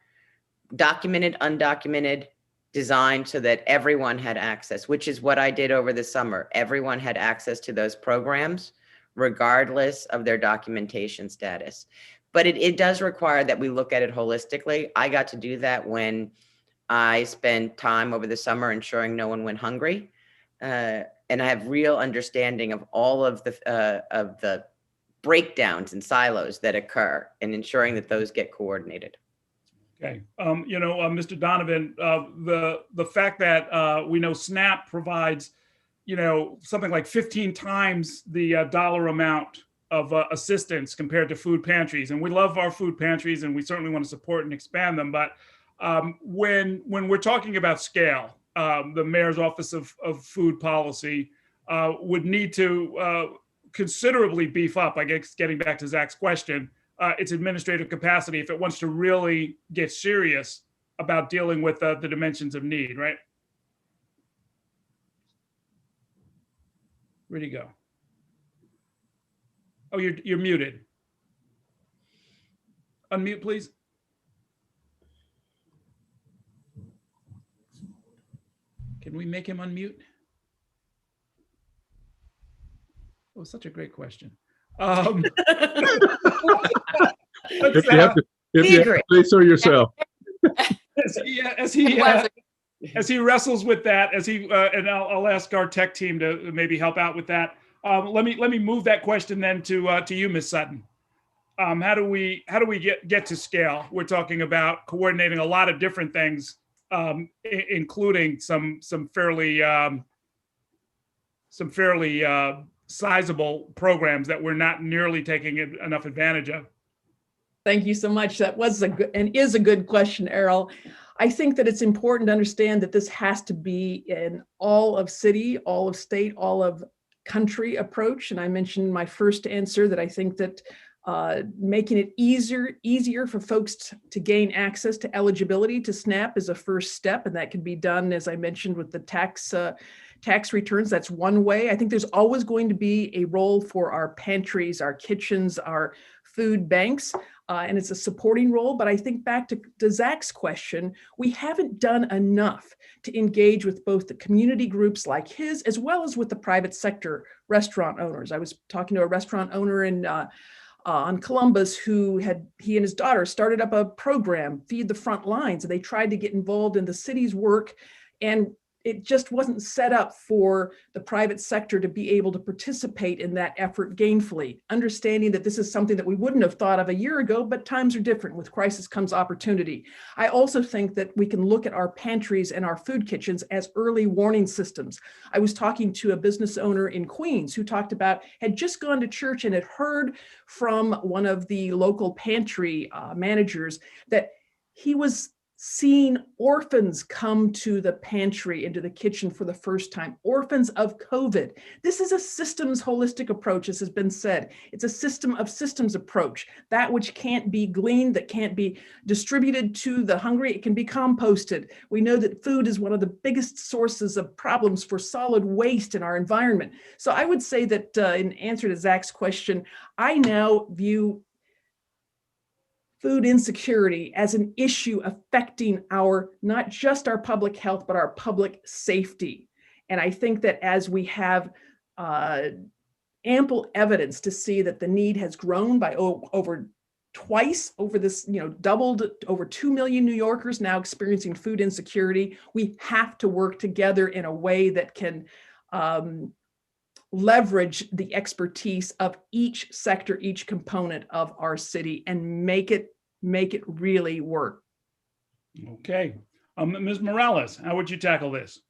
Speaker 4: documented, undocumented, designed so that everyone had access, which is what I did over the summer. Everyone had access to those programs, regardless of their documentation status. But it does require that we look at it holistically. I got to do that when I spent time over the summer ensuring no one went hungry. And I have real understanding of all of the breakdowns and silos that occur and ensuring that those get coordinated.
Speaker 1: Okay. Mr. Donovan, the fact that we know SNAP provides, something like 15 times the dollar amount of assistance compared to food pantries. And we love our food pantries and we certainly want to support and expand them. But when we're talking about scale, the mayor's office of food policy would need to considerably beef up, I guess, getting back to Zach's question, its administrative capacity if it wants to really get serious about dealing with the dimensions of need, right? Where'd he go? Oh, you're muted. Unmute, please. Can we make him unmute? Oh, such a great question.
Speaker 5: If you have to answer yourself.
Speaker 1: As he wrestles with that, and I'll ask our tech team to maybe help out with that. Let me move that question then to you, Ms. Sutton. How do we get to scale? We're talking about coordinating a lot of different things, including some fairly sizable programs that we're not nearly taking enough advantage of.
Speaker 8: Thank you so much. That was a good and is a good question, Errol. I think that it's important to understand that this has to be an all of city, all of state, all of country approach. And I mentioned in my first answer that I think that making it easier for folks to gain access to eligibility to SNAP is a first step. And that can be done, as I mentioned, with the tax returns. That's one way. I think there's always going to be a role for our pantries, our kitchens, our food banks, and it's a supporting role. But I think back to Zach's question, we haven't done enough to engage with both the community groups like his, as well as with the private sector restaurant owners. I was talking to a restaurant owner on Columbus he and his daughter started up a program, Feed the Front Lines, and they tried to get involved in the city's work, and it just wasn't set up for the private sector to be able to participate in that effort gainfully, understanding that this is something that we wouldn't have thought of a year ago, but times are different. With crisis comes opportunity. I also think that we can look at our pantries and our food kitchens as early warning systems. I was talking to a business owner in Queens who talked about, had just gone to church and had heard from one of the local pantry managers that he was seeing orphans come to the pantry, into the kitchen for the first time, orphans of COVID. This is a systems holistic approach, as has been said. It's a system of systems approach. That which can't be gleaned, that can't be distributed to the hungry, it can be composted. We know that food is one of the biggest sources of problems for solid waste in our environment. So I would say that in answer to Zach's question, I now view food insecurity as an issue affecting not just our public health, but our public safety. And I think that as we have ample evidence to see that the need has grown by over twice over this, doubled, over 2 million New Yorkers now experiencing food insecurity, we have to work together in a way that can leverage the expertise of each sector, each component of our city, and make it really work.
Speaker 1: Okay. Ms. Morales, how would you tackle this?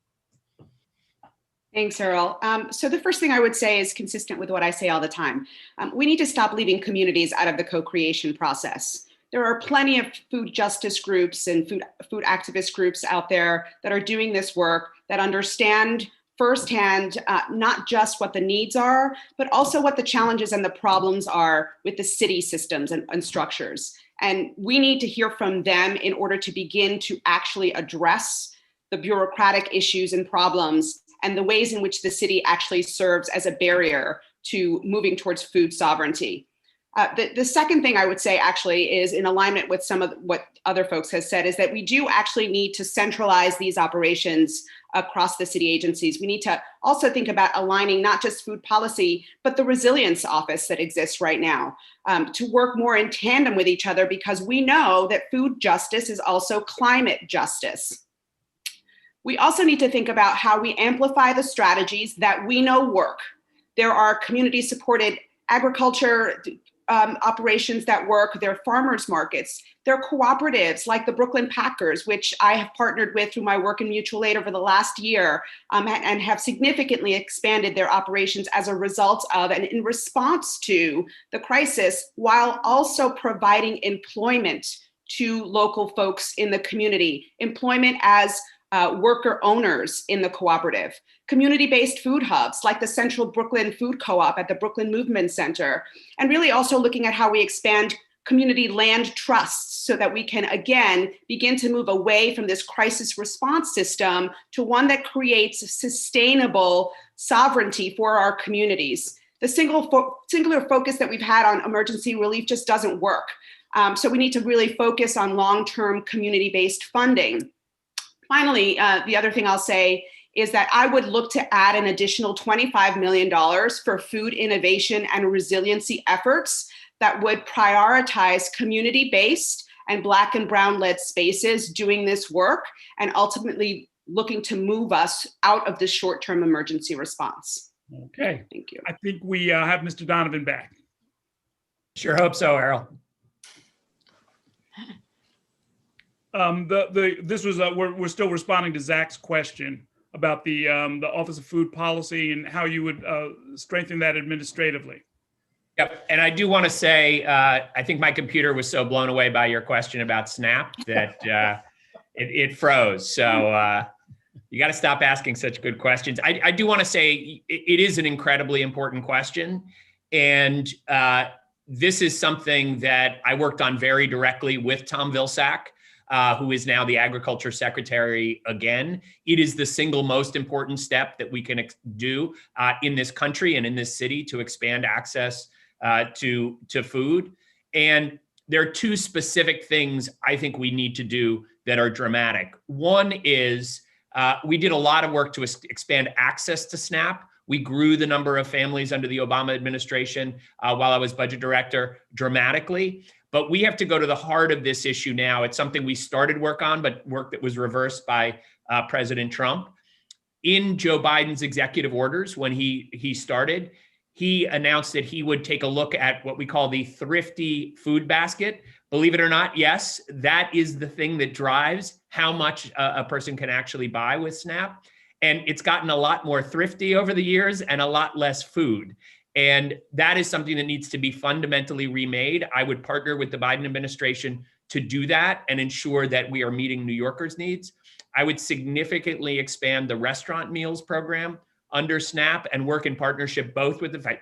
Speaker 6: Thanks, Earl. So the first thing I would say is consistent with what I say all the time. We need to stop leaving communities out of the co-creation process. There are plenty of food justice groups and food activist groups out there that are doing this work, that understand firsthand, not just what the needs are, but also what the challenges and the problems are with the city systems and structures. And we need to hear from them in order to begin to actually address the bureaucratic issues and problems and the ways in which the city actually serves as a barrier to moving towards food sovereignty. The second thing I would say actually is in alignment with some of what other folks have said, is that we do actually need to centralize these operations across the city agencies. We need to also think about aligning not just food policy, but the resilience office that exists right now, to work more in tandem with each other, because we know that food justice is also climate justice. We also need to think about how we amplify the strategies that we know work. There are community-supported agriculture operations that work. There are farmers markets. There are cooperatives like the Brooklyn Packers, which I have partnered with through my work in mutual aid over the last year, and have significantly expanded their operations as a result of and in response to the crisis, while also providing employment to local folks in the community, employment as worker owners in the cooperative, community-based food hubs like the Central Brooklyn Food Co-op at the Brooklyn Movement Center, and really also looking at how we expand community land trusts so that we can, again, begin to move away from this crisis response system to one that creates sustainable sovereignty for our communities. The singular focus that we've had on emergency relief just doesn't work. So we need to really focus on long-term community-based funding. Finally, the other thing I'll say is that I would look to add an additional $25 million for food innovation and resiliency efforts that would prioritize community-based and Black and Brown-led spaces doing this work, and ultimately looking to move us out of this short-term emergency response.
Speaker 1: Okay.
Speaker 6: Thank you.
Speaker 1: I think we have Mr. Donovan back.
Speaker 3: Sure hope so, Errol.
Speaker 1: This was we're still responding to Zach's question about the Office of Food Policy and how you would strengthen that administratively.
Speaker 3: Yep, and I do want to say I think my computer was so blown away by your question about SNAP that it froze. So you got to stop asking such good questions. I do want to say it is an incredibly important question, and this is something that I worked on very directly with Tom Vilsack, who is now the Agriculture Secretary again. It is the single most important step that we can do in this country and in this city to expand access to food. And there are two specific things I think we need to do that are dramatic. One is we did a lot of work to expand access to SNAP. We grew the number of families under the Obama administration while I was budget director dramatically. But we have to go to the heart of this issue now. It's something we started work on, but work that was reversed by President Trump. In Joe Biden's executive orders, when he started, he announced that he would take a look at what we call the thrifty food basket. Believe it or not, yes, that is the thing that drives how much a person can actually buy with SNAP. And it's gotten a lot more thrifty over the years and a lot less food. And that is something that needs to be fundamentally remade. I would partner with the Biden administration to do that and ensure that we are meeting New Yorkers' needs. I would significantly expand the restaurant meals program under SNAP and work in partnership both with the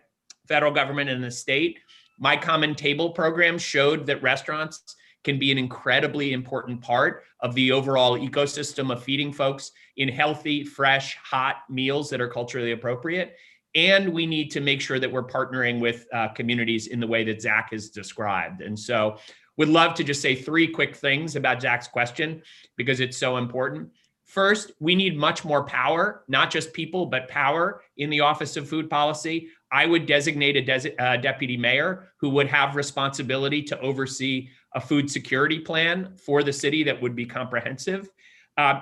Speaker 3: federal government and the state. My Common Table program showed that restaurants can be an incredibly important part of the overall ecosystem of feeding folks in healthy, fresh, hot meals that are culturally appropriate. And we need to make sure that we're partnering with communities in the way that Zach has described. And so would love to just say 3 quick things about Zach's question because it's so important. First, we need much more power, not just people, but power in the Office of Food Policy. I would designate a deputy mayor who would have responsibility to oversee a food security plan for the city that would be comprehensive.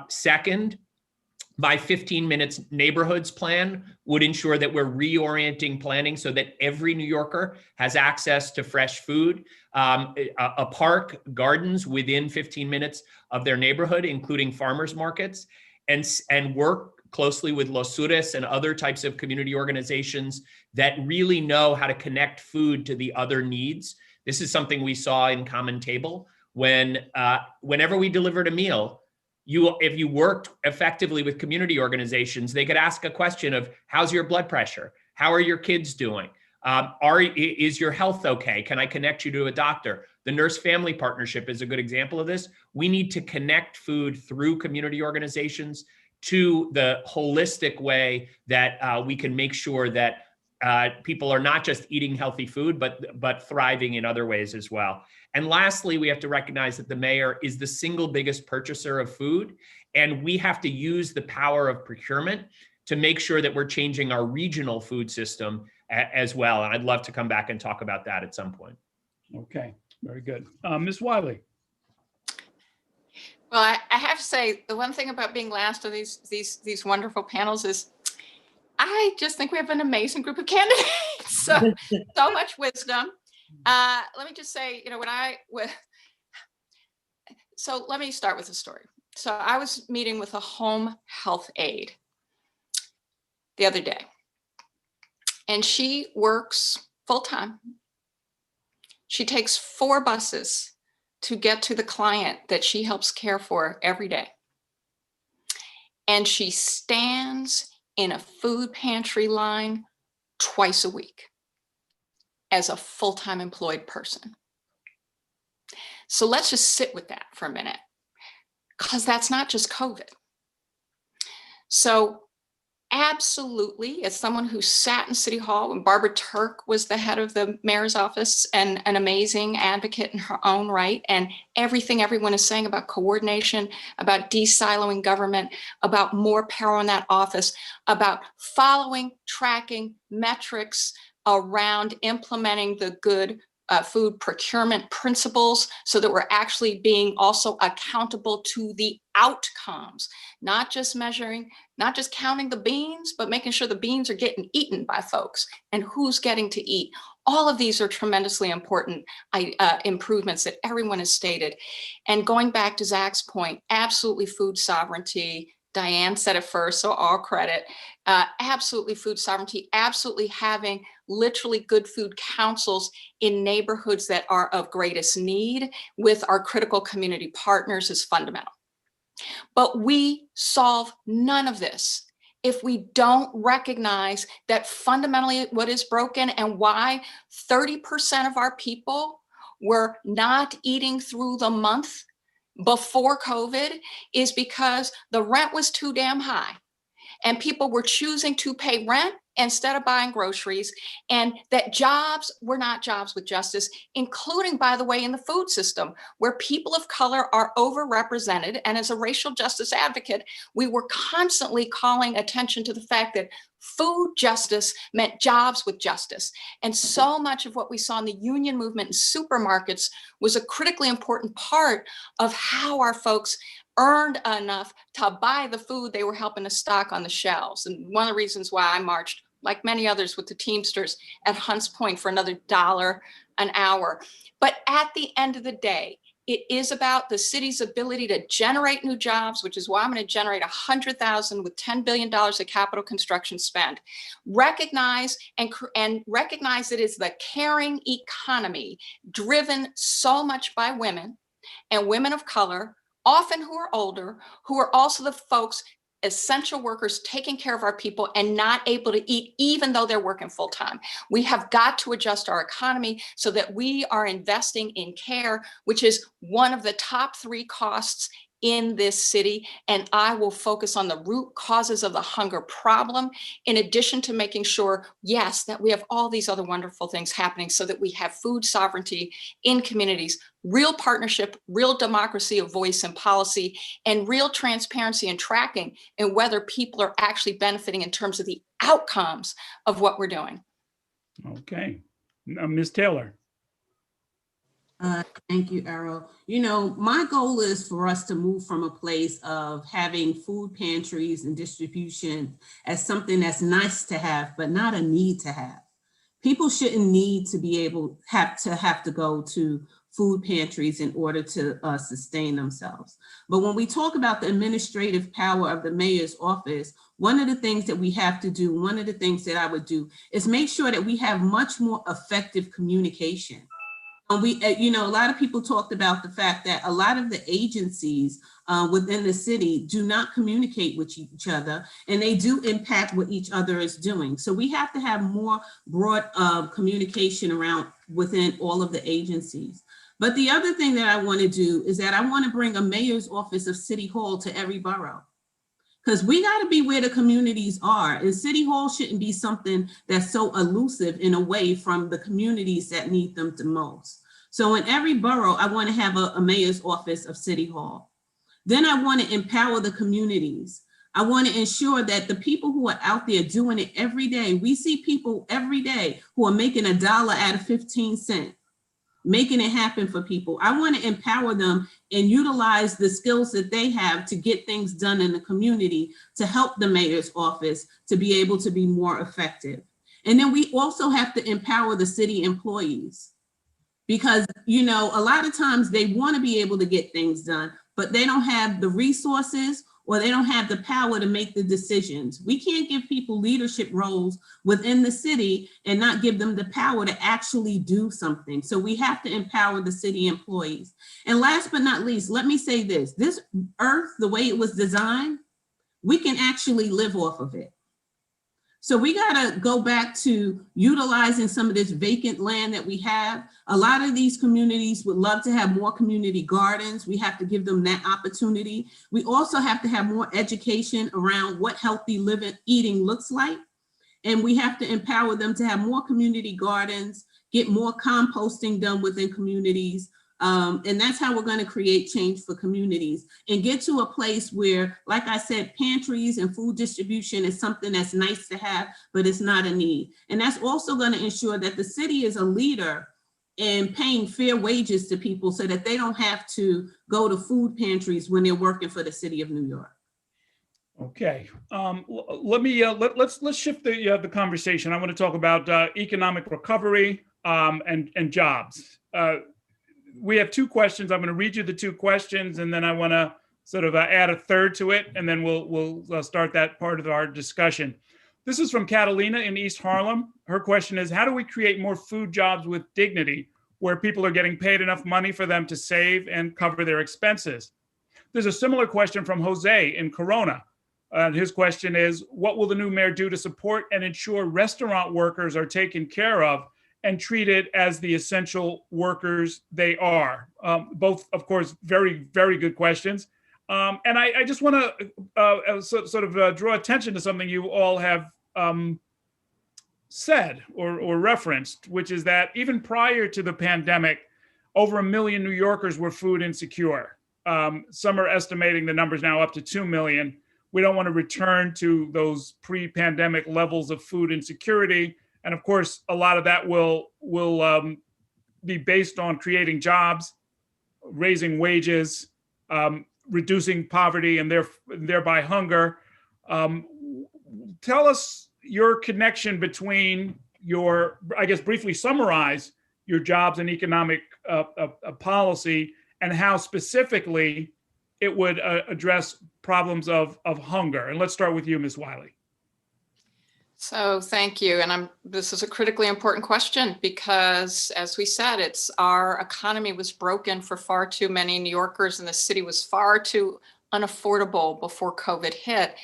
Speaker 3: Second, my 15 minutes neighborhoods plan would ensure that we're reorienting planning so that every New Yorker has access to fresh food, a park, gardens within 15 minutes of their neighborhood, including farmers markets, and work closely with Los Sures and other types of community organizations that really know how to connect food to the other needs. This is something we saw in Common Table whenever we delivered a meal. If you worked effectively with community organizations, they could ask a question of, how's your blood pressure? How are your kids doing? Is your health okay? Can I connect you to a doctor? The Nurse Family Partnership is a good example of this. We need to connect food through community organizations to the holistic way that we can make sure that people are not just eating healthy food, but thriving in other ways as well. And lastly, we have to recognize that the mayor is the single biggest purchaser of food, and we have to use the power of procurement to make sure that we're changing our regional food system as well. And I'd love to come back and talk about that at some point.
Speaker 1: Okay, very good. Ms. Wiley.
Speaker 10: Well, I have to say, the one thing about being last of these wonderful panels is I just think we have an amazing group of candidates. So much wisdom. Let me just say, so let me start with a story. So I was meeting with a home health aide the other day, and she works full-time. She takes 4 buses to get to the client that she helps care for every day. And she stands in a food pantry line twice a week as a full-time employed person. So let's just sit with that for a minute, because that's not just COVID. So absolutely, as someone who sat in City Hall when Barbara Turk was the head of the mayor's office and an amazing advocate in her own right, and everything everyone is saying about coordination, about de-siloing government, about more power in that office, about following, tracking metrics around implementing the good food procurement principles so that we're actually being also accountable to the outcomes, not just measuring, not just counting the beans, but making sure the beans are getting eaten by folks and who's getting to eat. All of these are tremendously important improvements that everyone has stated. And going back to Zach's point, absolutely food sovereignty. Diane said it first, so all credit. Absolutely food sovereignty, absolutely having literally good food councils in neighborhoods that are of greatest need with our critical community partners is fundamental. But we solve none of this if we don't recognize that fundamentally what is broken and why 30% of our people were not eating through the month before COVID is because the rent was too damn high and people were choosing to pay rent instead of buying groceries, and that jobs were not jobs with justice, including, by the way, in the food system, where people of color are overrepresented. And as a racial justice advocate, we were constantly calling attention to the fact that food justice meant jobs with justice. And so much of what we saw in the union movement in supermarkets was a critically important part of how our folks earned enough to buy the food they were helping to stock on the shelves. And one of the reasons why I marched, like many others, with the Teamsters at Hunts Point for another $1 an hour. But at the end of the day, it is about the city's ability to generate new jobs, which is why I'm going to generate 100,000 with $10 billion of capital construction spend. Recognize and recognize it is the caring economy driven so much by women and women of color, often who are older, who are also the folks, essential workers taking care of our people and not able to eat even though they're working full time. We have got to adjust our economy so that we are investing in care, which is one of the top 3 costs in this city, and I will focus on the root causes of the hunger problem, in addition to making sure, yes, that we have all these other wonderful things happening so that we have food sovereignty in communities, real partnership, real democracy of voice and policy, and real transparency and tracking and whether people are actually benefiting in terms of the outcomes of what we're doing.
Speaker 1: Okay. Ms. Taylor.
Speaker 9: Thank you, Errol. You know, my goal is for us to move from a place of having food pantries and distribution as something that's nice to have, but not a need to have. People shouldn't need to be able have to go to food pantries in order to sustain themselves. But when we talk about the administrative power of the mayor's office, one of the things that we have to do, one of the things that I would do is make sure that we have much more effective communication. You know, a lot of people talked about the fact that a lot of the agencies within the city do not communicate with each other, and they do impact what each other is doing. So we have to have more broad communication around within all of the agencies. But the other thing that I want to do is that I want to bring a mayor's office of City Hall to every borough. Because we got to be where the communities are. And City Hall shouldn't be something that's so elusive and away from the communities that need them the most. So in every borough, I want to have a mayor's office of City Hall. Then I want to empower the communities. I want to ensure that the people who are out there doing it every day, we see people every day who are making $1 out of 15 cents. Making it happen for people. I want to empower them and utilize the skills that they have to get things done in the community to help the mayor's office to be able to be more effective. And then we also have to empower the city employees because, you know, a lot of times they want to be able to get things done, but they don't have the resources or they don't have the power to make the decisions. We can't give people leadership roles within the city and not give them the power to actually do something. So we have to empower the city employees. And last but not least, let me say this earth, the way it was designed, we can actually live off of it. So we gotta go back to utilizing some of this vacant land that we have. A lot of these communities would love to have more community gardens. We have to give them that opportunity. We also have to have more education around what healthy eating looks like. And we have to empower them to have more community gardens, get more composting done within communities. And that's how we're going to create change for communities and get to a place where, like I said, pantries and food distribution is something that's nice to have, but it's not a need. And that's also going to ensure that the city is a leader in paying fair wages to people so that they don't have to go to food pantries when they're working for the city of New York.
Speaker 1: Okay, let's shift the conversation. I want to talk about economic recovery and jobs. We have two questions. I'm going to read you the two questions, and then I want to sort of add a third to it, and then we'll start that part of our discussion. This is from Catalina in East Harlem. Her question is, how do we create more food jobs with dignity where people are getting paid enough money for them to save and cover their expenses? There's a similar question from Jose in Corona. And his question is, what will the new mayor do to support and ensure restaurant workers are taken care of and treated as the essential workers they are? Both, of course, very, very good questions. And I just want to sort of draw attention to something you all have said or referenced, which is that even prior to the pandemic, over 1 million New Yorkers were food insecure. Some are estimating the numbers now up to 2 million. We don't want to return to those pre-pandemic levels of food insecurity. And of course, a lot of that will be based on creating jobs, raising wages, reducing poverty and thereby hunger. Tell us your connection between your, I guess, briefly summarize your jobs and economic policy and how specifically it would address problems of hunger. And let's start with you, Ms. Wiley.
Speaker 10: So thank you. And this is a critically important question because, as we said, it's our economy was broken for far too many New Yorkers and the city was far too unaffordable before COVID hit.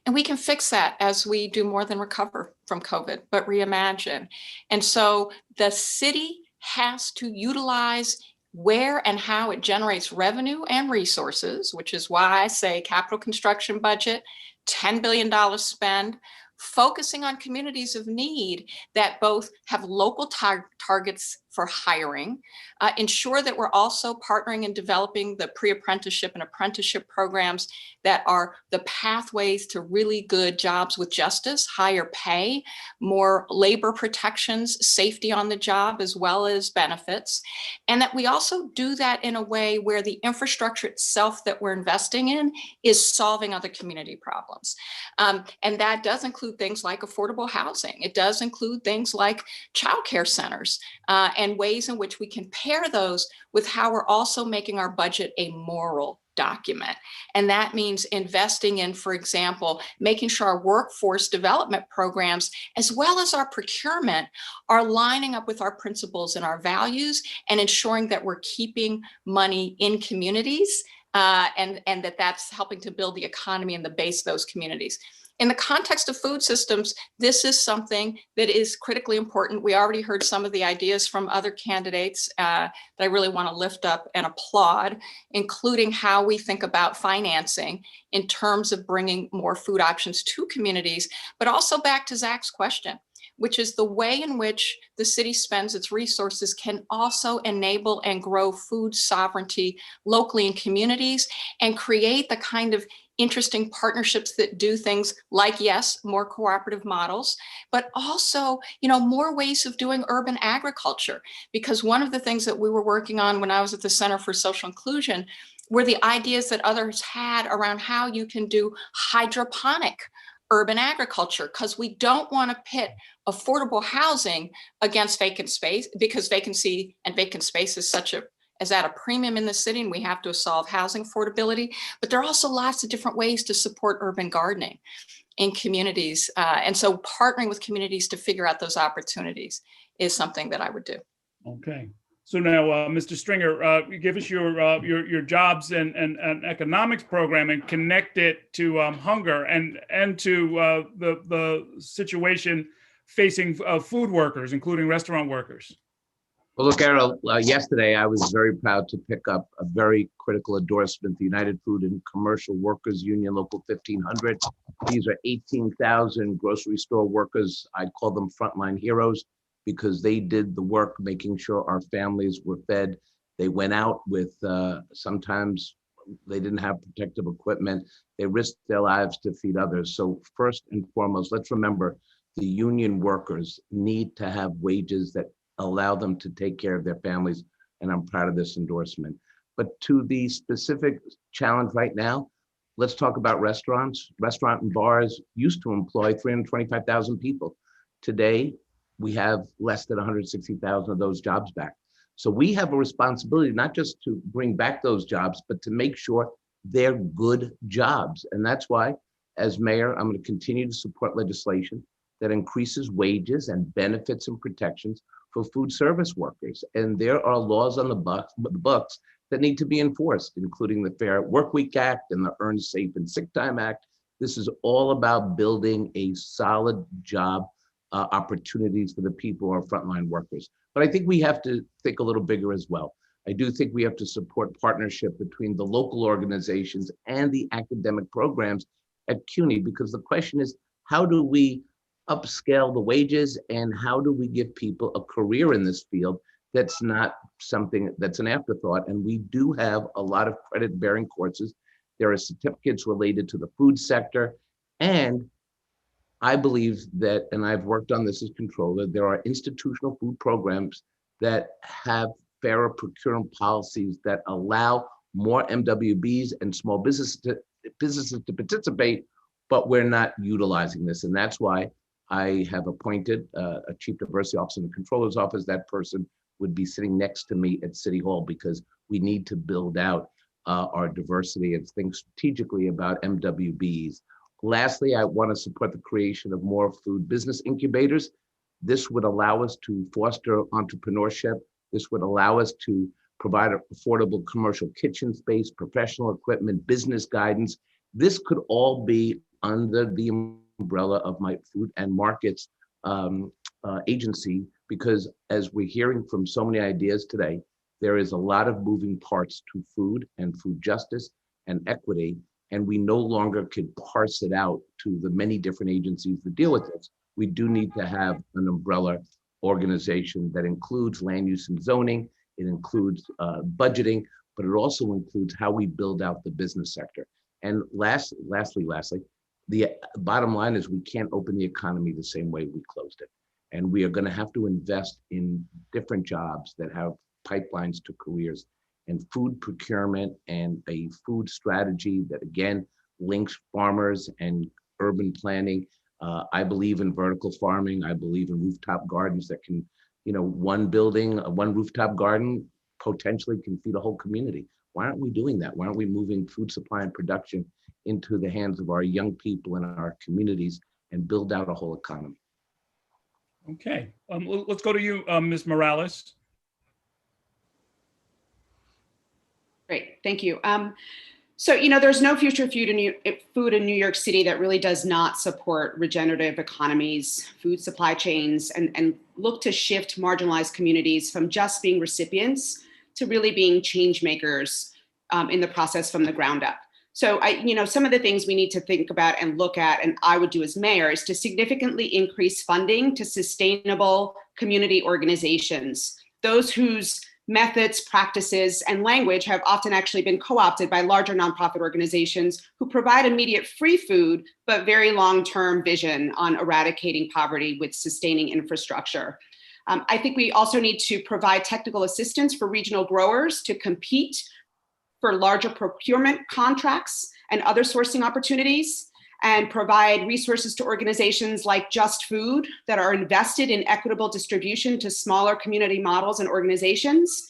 Speaker 10: And we can fix that as we do more than recover from COVID, but reimagine. And so the city has to utilize where and how it generates revenue and resources, which is why I say capital construction budget, $10 billion spend, focusing on communities of need that both have local targets for hiring, ensure that we're also partnering and developing the pre-apprenticeship and apprenticeship programs that are the pathways to really good jobs with justice, higher pay, more labor protections, safety on the job, as well as benefits. And that we also do that in a way where the infrastructure itself that we're investing in is solving other community problems. And that does include things like affordable housing. It does include things like childcare centers and ways in which we can pair those with how we're also making our budget a moral document. And that means investing in, for example, making sure our workforce development programs, as well as our procurement, are lining up with our principles and our values and ensuring that we're keeping money in communities and that's helping to build the economy and the base of those communities. In the context of food systems, this is something that is critically important. We already heard some of the ideas from other candidates that I really want to lift up and applaud, including how we think about financing in terms of bringing more food options to communities, but also back to Zach's question, which is the way in which the city spends its resources can also enable and grow food sovereignty locally in communities and create the kind of interesting partnerships that do things like, yes, more cooperative models, but also, more ways of doing urban agriculture. Because one of the things that we were working on when I was at the Center for Social Inclusion were the ideas that others had around how you can do hydroponic urban agriculture, because we don't want to pit affordable housing against vacant space, because vacancy and vacant space is at a premium in the city, and we have to solve housing affordability. But there are also lots of different ways to support urban gardening in communities. And so partnering with communities to figure out those opportunities is something that I would do.
Speaker 1: Okay. So now, Mr. Stringer, give us your jobs and economics program and connect it to hunger and to the situation facing food workers, including restaurant workers.
Speaker 7: Well, look, Errol, yesterday I was very proud to pick up a very critical endorsement, the United Food and Commercial Workers Union Local 1500. These are 18,000 grocery store workers. I'd call them frontline heroes because they did the work making sure our families were fed. They went out with, sometimes they didn't have protective equipment. They risked their lives to feed others. So first and foremost, let's remember the union workers need to have wages that allow them to take care of their families, and I'm proud of this endorsement. But to the specific challenge right now, let's talk about restaurants. Restaurant and bars used to employ 325,000 people. Today, we have less than 160,000 of those jobs back. So we have a responsibility not just to bring back those jobs, but to make sure they're good jobs. And that's why, as mayor, I'm going to continue to support legislation that increases wages and benefits and protections for food service workers. And there are laws on the books that need to be enforced, including the Fair Workweek Act and the Earned Safe and Sick Time Act. This is all about building a solid job opportunities for the people who are frontline workers. But I think we have to think a little bigger as well. I do think we have to support partnership between the local organizations and the academic programs at CUNY, because the question is, how do we upscale the wages and how do we give people a career in this field that's not something that's an afterthought? And we do have a lot of credit bearing courses. There are certificates related to the food sector. And I believe that, and I've worked on this as controller, there are institutional food programs that have fairer procurement policies that allow more MWBs and small businesses to participate, but we're not utilizing this. And that's why I have appointed a chief diversity officer in the controller's office. That person would be sitting next to me at City Hall because we need to build out our diversity and think strategically about MWBs. Lastly, I want to support the creation of more food business incubators. This would allow us to foster entrepreneurship. This would allow us to provide affordable commercial kitchen space, professional equipment, business guidance. This could all be under the umbrella of my food and markets agency, because as we're hearing from so many ideas today, There is a lot of moving parts to food and food justice and equity, and we no longer can parse it out to the many different agencies that deal with this. We do need to have an umbrella organization that includes land use and zoning, it includes budgeting, but it also includes how we build out the business sector. And lastly, the bottom line is we can't open the economy the same way we closed it. And we are going to have to invest in different jobs that have pipelines to careers, and food procurement and a food strategy that again links farmers and urban planning. I believe in vertical farming. I believe in rooftop gardens that can, one building, one rooftop garden potentially can feed a whole community. Why aren't we doing that? Why aren't we moving food supply and production into the hands of our young people in our communities and build out a whole economy?
Speaker 1: Okay, let's go to you, Ms. Morales.
Speaker 6: Great, thank you. So, there's no future food in New York City that really does not support regenerative economies, food supply chains, and look to shift marginalized communities from just being recipients to really being change makers in the process from the ground up. So, some of the things we need to think about and look at, and I would do as mayor, is to significantly increase funding to sustainable community organizations, those whose methods, practices, and language have often actually been co-opted by larger nonprofit organizations who provide immediate free food, but very long-term vision on eradicating poverty with sustaining infrastructure. I think we also need to provide technical assistance for regional growers to compete for larger procurement contracts and other sourcing opportunities, and provide resources to organizations like Just Food that are invested in equitable distribution to smaller community models and organizations.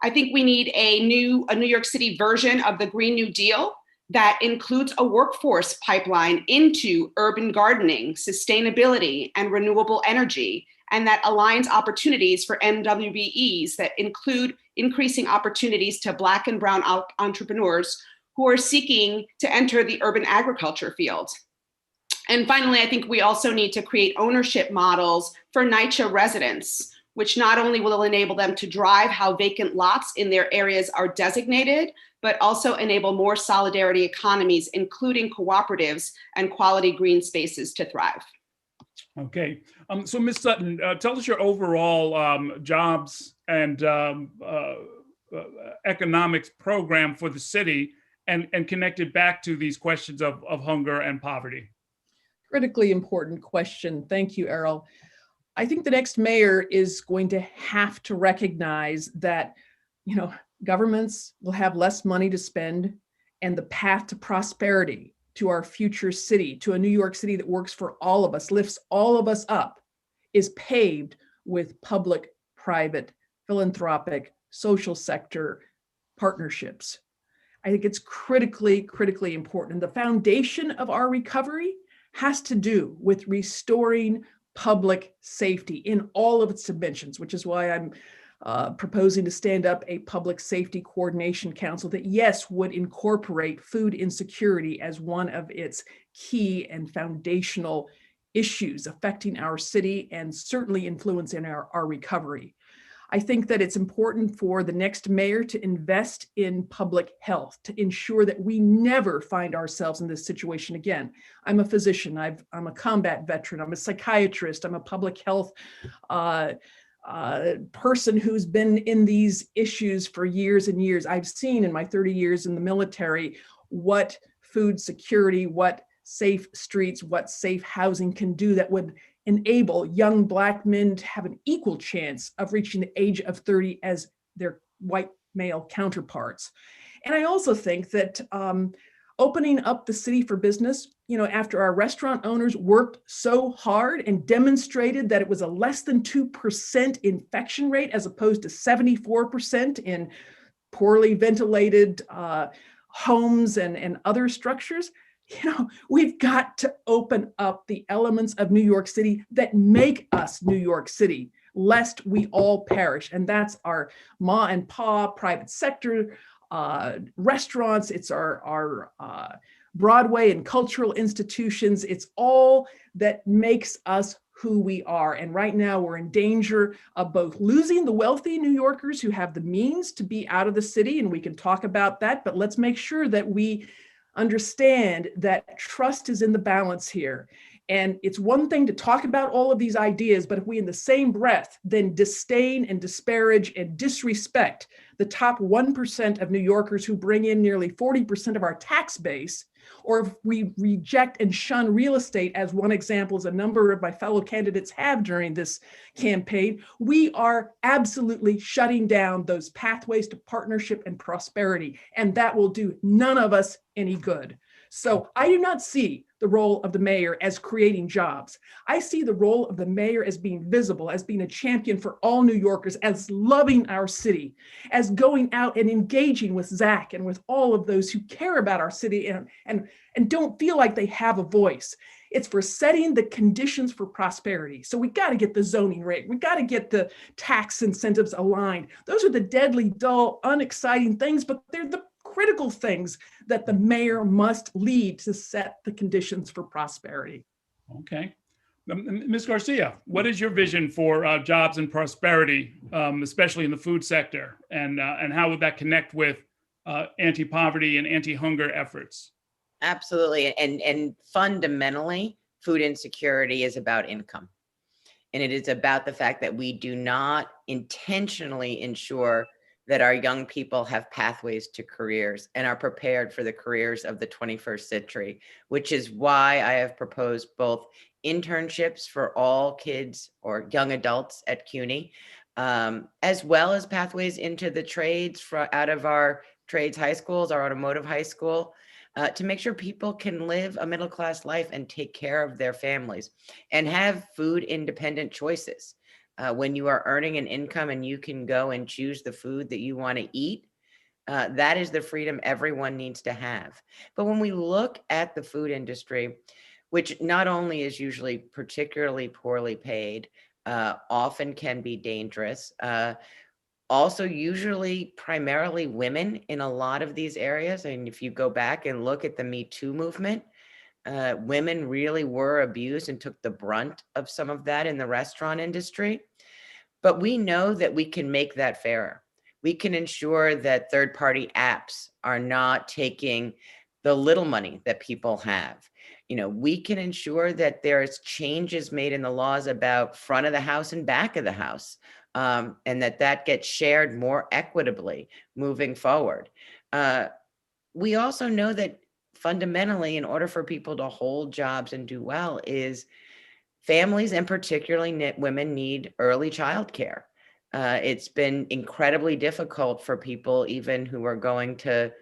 Speaker 6: I think we need a New York City version of the Green New Deal that includes a workforce pipeline into urban gardening, sustainability, and renewable energy, and that aligns opportunities for MWBEs that include increasing opportunities to Black and Brown entrepreneurs who are seeking to enter the urban agriculture field. And finally, I think we also need to create ownership models for NYCHA residents, which not only will enable them to drive how vacant lots in their areas are designated, but also enable more solidarity economies, including cooperatives and quality green spaces to thrive.
Speaker 1: Okay, so Ms. Sutton, tell us your overall jobs and economics program for the city, and connect it back to these questions of hunger and poverty.
Speaker 8: Critically important question. Thank you, Errol. I think the next mayor is going to have to recognize that, governments will have less money to spend, and the path to prosperity, to our future city, to a New York City that works for all of us, lifts all of us up, is paved with public, private, philanthropic, social sector partnerships. I think it's critically important. The foundation of our recovery has to do with restoring public safety in all of its dimensions, which is why I'm proposing to stand up a public safety coordination council that, yes, would incorporate food insecurity as one of its key and foundational issues affecting our city and certainly influencing our recovery. I think that it's important for the next mayor to invest in public health, to ensure that we never find ourselves in this situation again. I'm a physician, I'm a combat veteran, I'm a psychiatrist, I'm a public health person who's been in these issues for years and years. I've seen in my 30 years in the military what food security, what safe streets, what safe housing can do that would enable young Black men to have an equal chance of reaching the age of 30 as their white male counterparts. And I also think that opening up the city for business, after our restaurant owners worked so hard and demonstrated that it was a less than 2% infection rate as opposed to 74% in poorly ventilated homes and other structures, we've got to open up the elements of New York City that make us New York City, lest we all perish. And that's our ma and pa private sector, restaurants, it's our Broadway and cultural institutions. It's all that makes us who we are. And right now we're in danger of both losing the wealthy New Yorkers who have the means to be out of the city, and we can talk about that, but let's make sure that we understand that trust is in the balance here. And it's one thing to talk about all of these ideas, but if we in the same breath then disdain and disparage and disrespect the top 1% of New Yorkers who bring in nearly 40% of our tax base, or if we reject and shun real estate, as one example as a number of my fellow candidates have during this campaign, we are absolutely shutting down those pathways to partnership and prosperity, and that will do none of us any good. So I do not see the role of the mayor as creating jobs. I see the role of the mayor as being visible, as being a champion for all New Yorkers, as loving our city, as going out and engaging with Zach and with all of those who care about our city and don't feel like they have a voice. It's for setting the conditions for prosperity. So we got to get the zoning rate. We got to get the tax incentives aligned. Those are the deadly, dull, unexciting things, but they're the critical things that the mayor must lead to set the conditions for prosperity.
Speaker 1: Okay. Ms. Garcia, what is your vision for jobs and prosperity, especially in the food sector, and how would that connect with anti-poverty and anti-hunger efforts?
Speaker 4: Absolutely. And fundamentally, food insecurity is about income. And it is about the fact that we do not intentionally ensure that our young people have pathways to careers and are prepared for the careers of the 21st century, which is why I have proposed both internships for all kids or young adults at CUNY, as well as pathways into the trades out of our trades high schools, our automotive high school, to make sure people can live a middle-class life and take care of their families and have food independent choices. When you are earning an income and you can go and choose the food that you want to eat, that is the freedom everyone needs to have. But when we look at the food industry, which not only is usually particularly poorly paid, often can be dangerous, also usually primarily women in a lot of these areas. And if you go back and look at the Me Too movement, women really were abused and took the brunt of some of that in the restaurant industry. But we know that we can make that fairer. We can ensure that third-party apps are not taking the little money that people have. You know, we can ensure that there's changes made in the laws about front of the house and back of the house, and that gets shared more equitably moving forward. We also know that fundamentally, in order for people to hold jobs and do well, is families and particularly women need early childcare. It's been incredibly difficult for people, even who are going to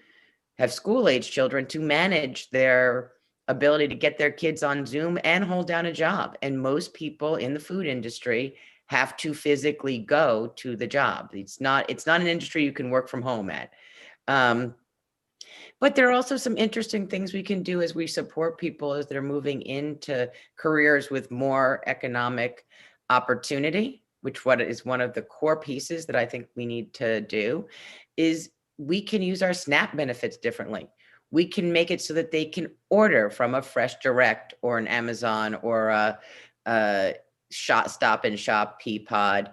Speaker 4: have school-age children, to manage their ability to get their kids on Zoom and hold down a job. And most people in the food industry have to physically go to the job. It's not an industry you can work from home at. But there are also some interesting things we can do as we support people as they're moving into careers with more economic opportunity, which is one of the core pieces that I think we need to do, is we can use our SNAP benefits differently. We can make it so that they can order from a Fresh Direct or an Amazon or a Stop and Shop Peapod.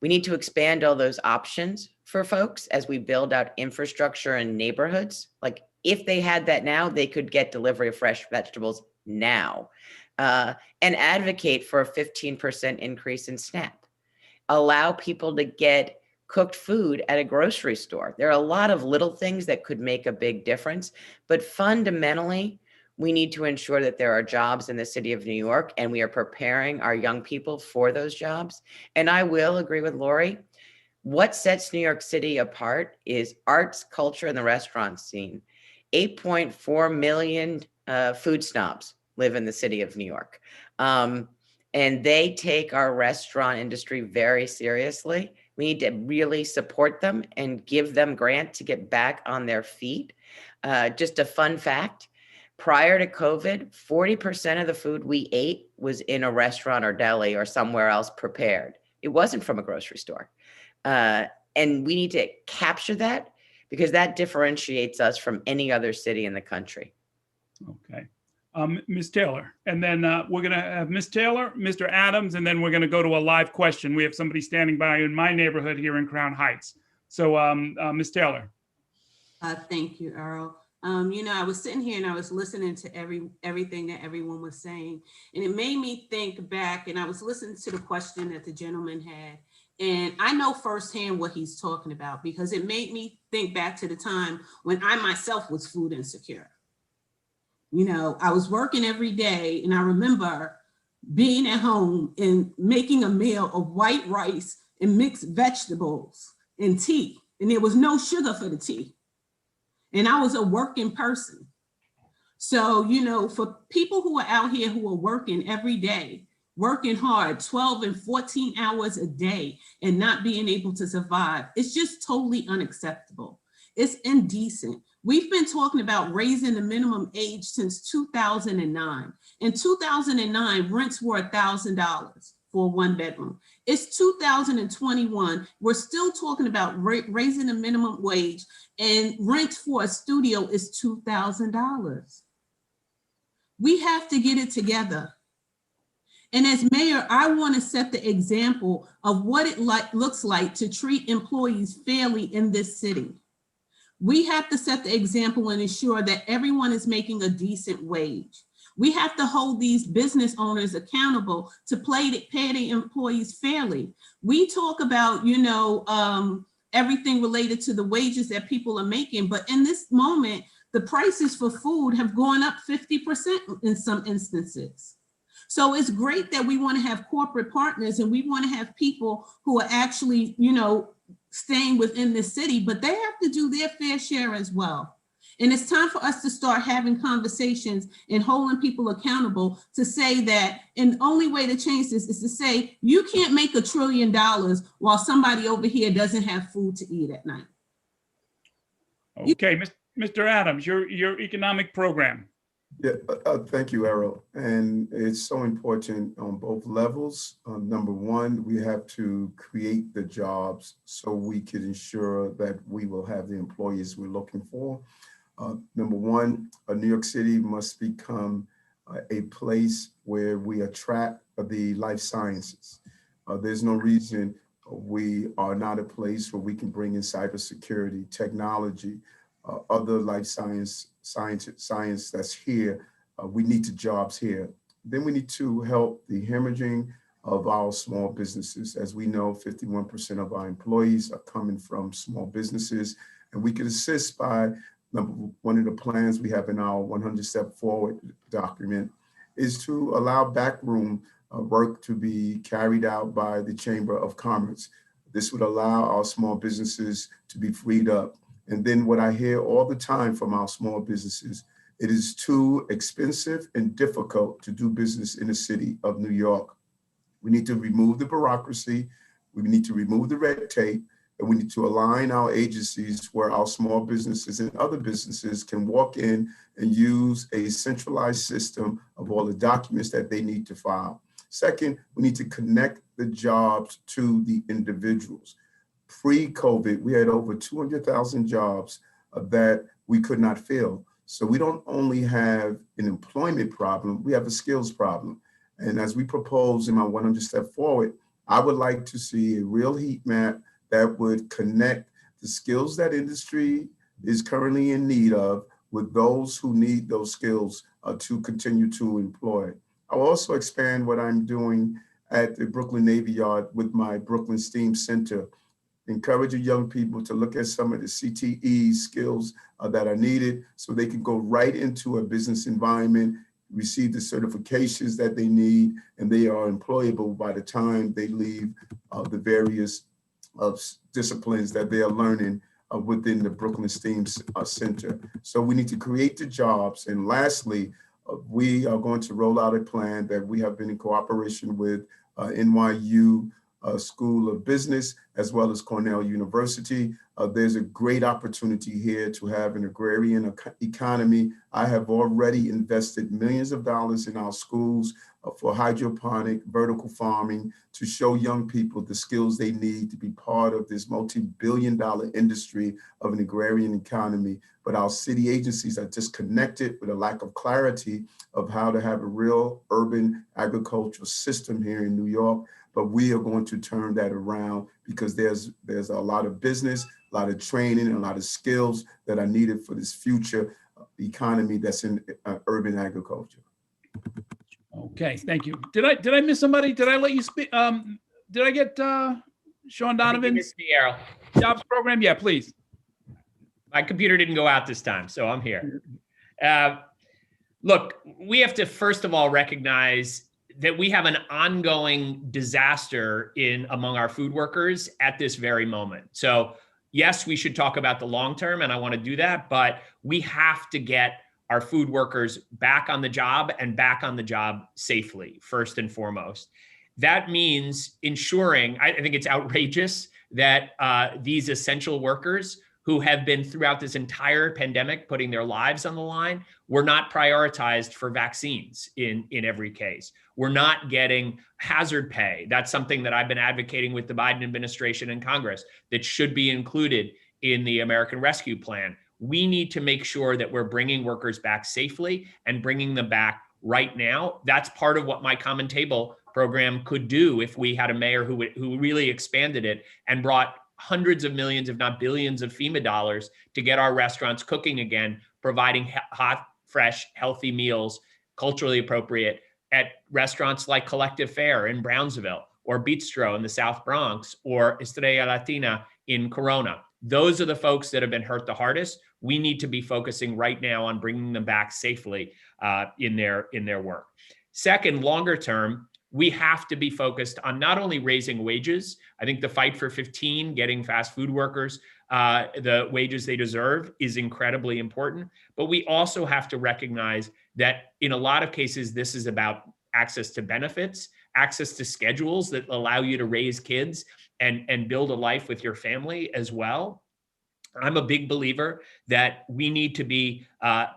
Speaker 4: We need to expand all those options for folks as we build out infrastructure in neighborhoods. Like if they had that now, they could get delivery of fresh vegetables now, and advocate for a 15% increase in SNAP. Allow people to get cooked food at a grocery store. There are a lot of little things that could make a big difference, but fundamentally, we need to ensure that there are jobs in the city of New York and we are preparing our young people for those jobs. And I will agree with Lori. What sets New York City apart is arts, culture, and the restaurant scene. 8.4 million food snobs live in the city of New York. And they take our restaurant industry very seriously. We need to really support them and give them grants to get back on their feet. Just a fun fact, prior to COVID, 40% of the food we ate was in a restaurant or deli or somewhere else prepared. It wasn't from a grocery store. And we need to capture that because that differentiates us from any other city in the country.
Speaker 1: Okay. Ms. Taylor. And then we're going to have Ms. Taylor, Mr. Adams, and then we're going to go to a live question. We have somebody standing by in my neighborhood here in Crown Heights. So Ms. Taylor.
Speaker 9: Thank you, Earl. I was sitting here and I was listening to everything that everyone was saying, and it made me think back, and I was listening to the question that the gentleman had, and I know firsthand what he's talking about because it made me think back to the time when I myself was food insecure. I was working every day, and I remember being at home and making a meal of white rice and mixed vegetables and tea, and there was no sugar for the tea. And I was a working person. So, for people who are out here who are working every day, working hard, 12 and 14 hours a day and not being able to survive, it's just totally unacceptable. It's indecent. We've been talking about raising the minimum age since 2009. In 2009, rents were $1,000 for a one bedroom. It's 2021. We're still talking about raising the minimum wage, and rent for a studio is $2,000. We have to get it together. And as mayor, I want to set the example of what it looks like to treat employees fairly in this city. We have to set the example and ensure that everyone is making a decent wage. We have to hold these business owners accountable to pay their employees fairly. We talk about, everything related to the wages that people are making, but in this moment, the prices for food have gone up 50% in some instances. So it's great that we want to have corporate partners and we want to have people who are actually, staying within the city, but they have to do their fair share as well. And it's time for us to start having conversations and holding people accountable to say that, and the only way to change this is to say, you can't make $1 trillion while somebody over here doesn't have food to eat at night.
Speaker 1: Okay, Mr. Adams, your economic program.
Speaker 2: Yeah, thank you, Errol. And it's so important on both levels. Number one, we have to create the jobs so we can ensure that we will have the employees we're looking for. Number one, New York City must become a place where we attract the life sciences. There's no reason we are not a place where we can bring in cybersecurity, technology, other life science that's here. We need the jobs here. Then we need to help the hemorrhaging of our small businesses. As we know, 51% of our employees are coming from small businesses, and we can assist by one of the plans we have in our 100 Step Forward document is to allow backroom work to be carried out by the Chamber of Commerce. This would allow our small businesses to be freed up. And then what I hear all the time from our small businesses, it is too expensive and difficult to do business in the city of New York. We need to remove the bureaucracy, we need to remove the red tape, and we need to align our agencies where our small businesses and other businesses can walk in and use a centralized system of all the documents that they need to file. Second, we need to connect the jobs to the individuals. Pre-COVID, we had over 200,000 jobs that we could not fill. So we don't only have an employment problem, we have a skills problem. And as we propose in my 100 Step Forward, I would like to see a real heat map that would connect the skills that industry is currently in need of with those who need those skills to continue to employ. I'll also expand what I'm doing at the Brooklyn Navy Yard with my Brooklyn STEAM Center, encouraging young people to look at some of the CTE skills that are needed so they can go right into a business environment, receive the certifications that they need, and they are employable by the time they leave the various disciplines that they are learning within the Brooklyn STEAM Center. So we need to create the jobs. And lastly, we are going to roll out a plan that we have been in cooperation with NYU School of Business, as well as Cornell University. There's a great opportunity here to have an agrarian economy. I have already invested millions of dollars in our schools for hydroponic, vertical farming, to show young people the skills they need to be part of this multi-billion-dollar industry of an agrarian economy. But our city agencies are disconnected with a lack of clarity of how to have a real urban agricultural system here in New York. But we are going to turn that around because there's a lot of business, a lot of training, and a lot of skills that are needed for this future economy that's in urban agriculture.
Speaker 1: Okay, thank you. Did I miss somebody? Did I let you speak? Did I get Sean Donovan's
Speaker 3: Errol.
Speaker 1: jobs program? Yeah, please.
Speaker 3: My computer didn't go out this time, so I'm here. Look, we have to first of all recognize that we have an ongoing disaster among our food workers at this very moment. So yes, we should talk about the long term, and I want to do that, but we have to get our food workers back on the job and back on the job safely, first and foremost. That means ensuring, I think it's outrageous that these essential workers who have been throughout this entire pandemic putting their lives on the line were not prioritized for vaccines in every case. We're not getting hazard pay. That's something that I've been advocating with the Biden administration and Congress that should be included in the American Rescue Plan. We need to make sure that we're bringing workers back safely and bringing them back right now. That's part of what my Common Table program could do if we had a mayor who really expanded it and brought hundreds of millions, if not billions, of FEMA dollars to get our restaurants cooking again, providing hot, fresh, healthy meals, culturally appropriate, at restaurants like Collective Fare in Brownsville, or Bistro in the South Bronx, or Estrella Latina in Corona. Those are the folks that have been hurt the hardest. We need to be focusing right now on bringing them back safely in their work. Second, longer term, we have to be focused on not only raising wages. I think the fight for 15, getting fast food workers the wages they deserve, is incredibly important. But we also have to recognize that in a lot of cases, this is about access to benefits, access to schedules that allow you to raise kids and build a life with your family as well. I'm a big believer that we need to be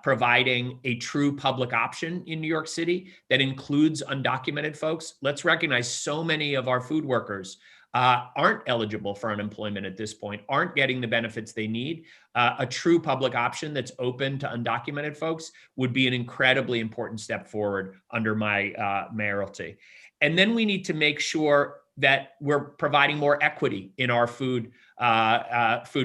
Speaker 3: providing a true public option in New York City that includes undocumented folks. Let's recognize so many of our food workers aren't eligible for unemployment at this point, aren't getting the benefits they need. A true public option that's open to undocumented folks would be an incredibly important step forward under my mayoralty. And then we need to make sure that we're providing more equity in our food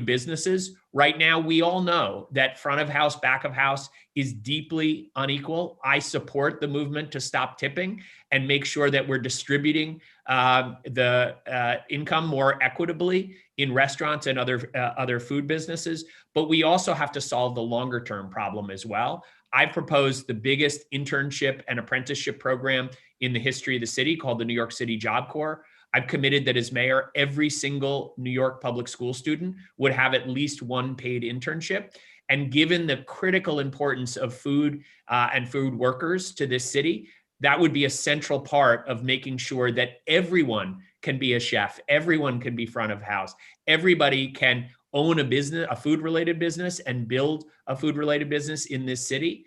Speaker 3: businesses. Right now, we all know that front of house, back of house is deeply unequal. I support the movement to stop tipping and make sure that we're distributing the income more equitably in restaurants and other food businesses. But we also have to solve the longer term problem as well. I've proposed the biggest internship and apprenticeship program in the history of the city, called the New York City Job Corps. I've committed that as mayor, every single New York public school student would have at least one paid internship. And given the critical importance of food and food workers to this city, that would be a central part of making sure that everyone can be a chef, everyone can be front of house, everybody can own a business, a food-related business, and build a food-related business in this city,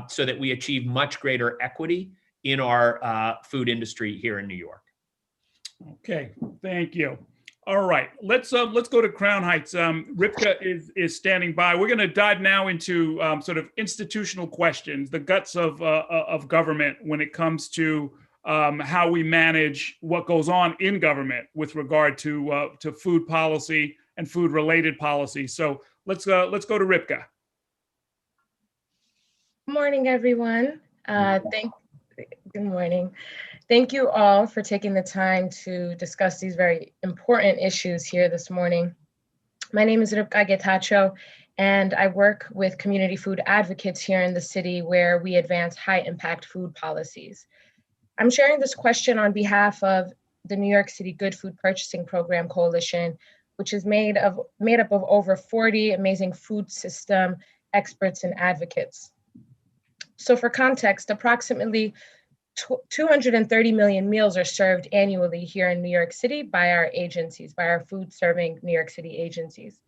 Speaker 3: so that we achieve much greater equity in our food industry here in New York.
Speaker 1: Okay, thank you. All right, let's go to Crown Heights. Ripka is standing by. We're going to dive now into sort of institutional questions, the guts of government when it comes to how we manage what goes on in government with regard to food policy and food-related policy. So let's go to Ripka.
Speaker 12: Good morning, everyone. Good morning. Thank you all for taking the time to discuss these very important issues here this morning. My name is Ripka Getachew, and I work with community food advocates here in the city where we advance high-impact food policies. I'm sharing this question on behalf of the New York City Good Food Purchasing Program Coalition, which is made up of over 40 amazing food system experts and advocates. So for context, approximately 230 million meals are served annually here in New York City by our agencies, by our food serving New York City agencies.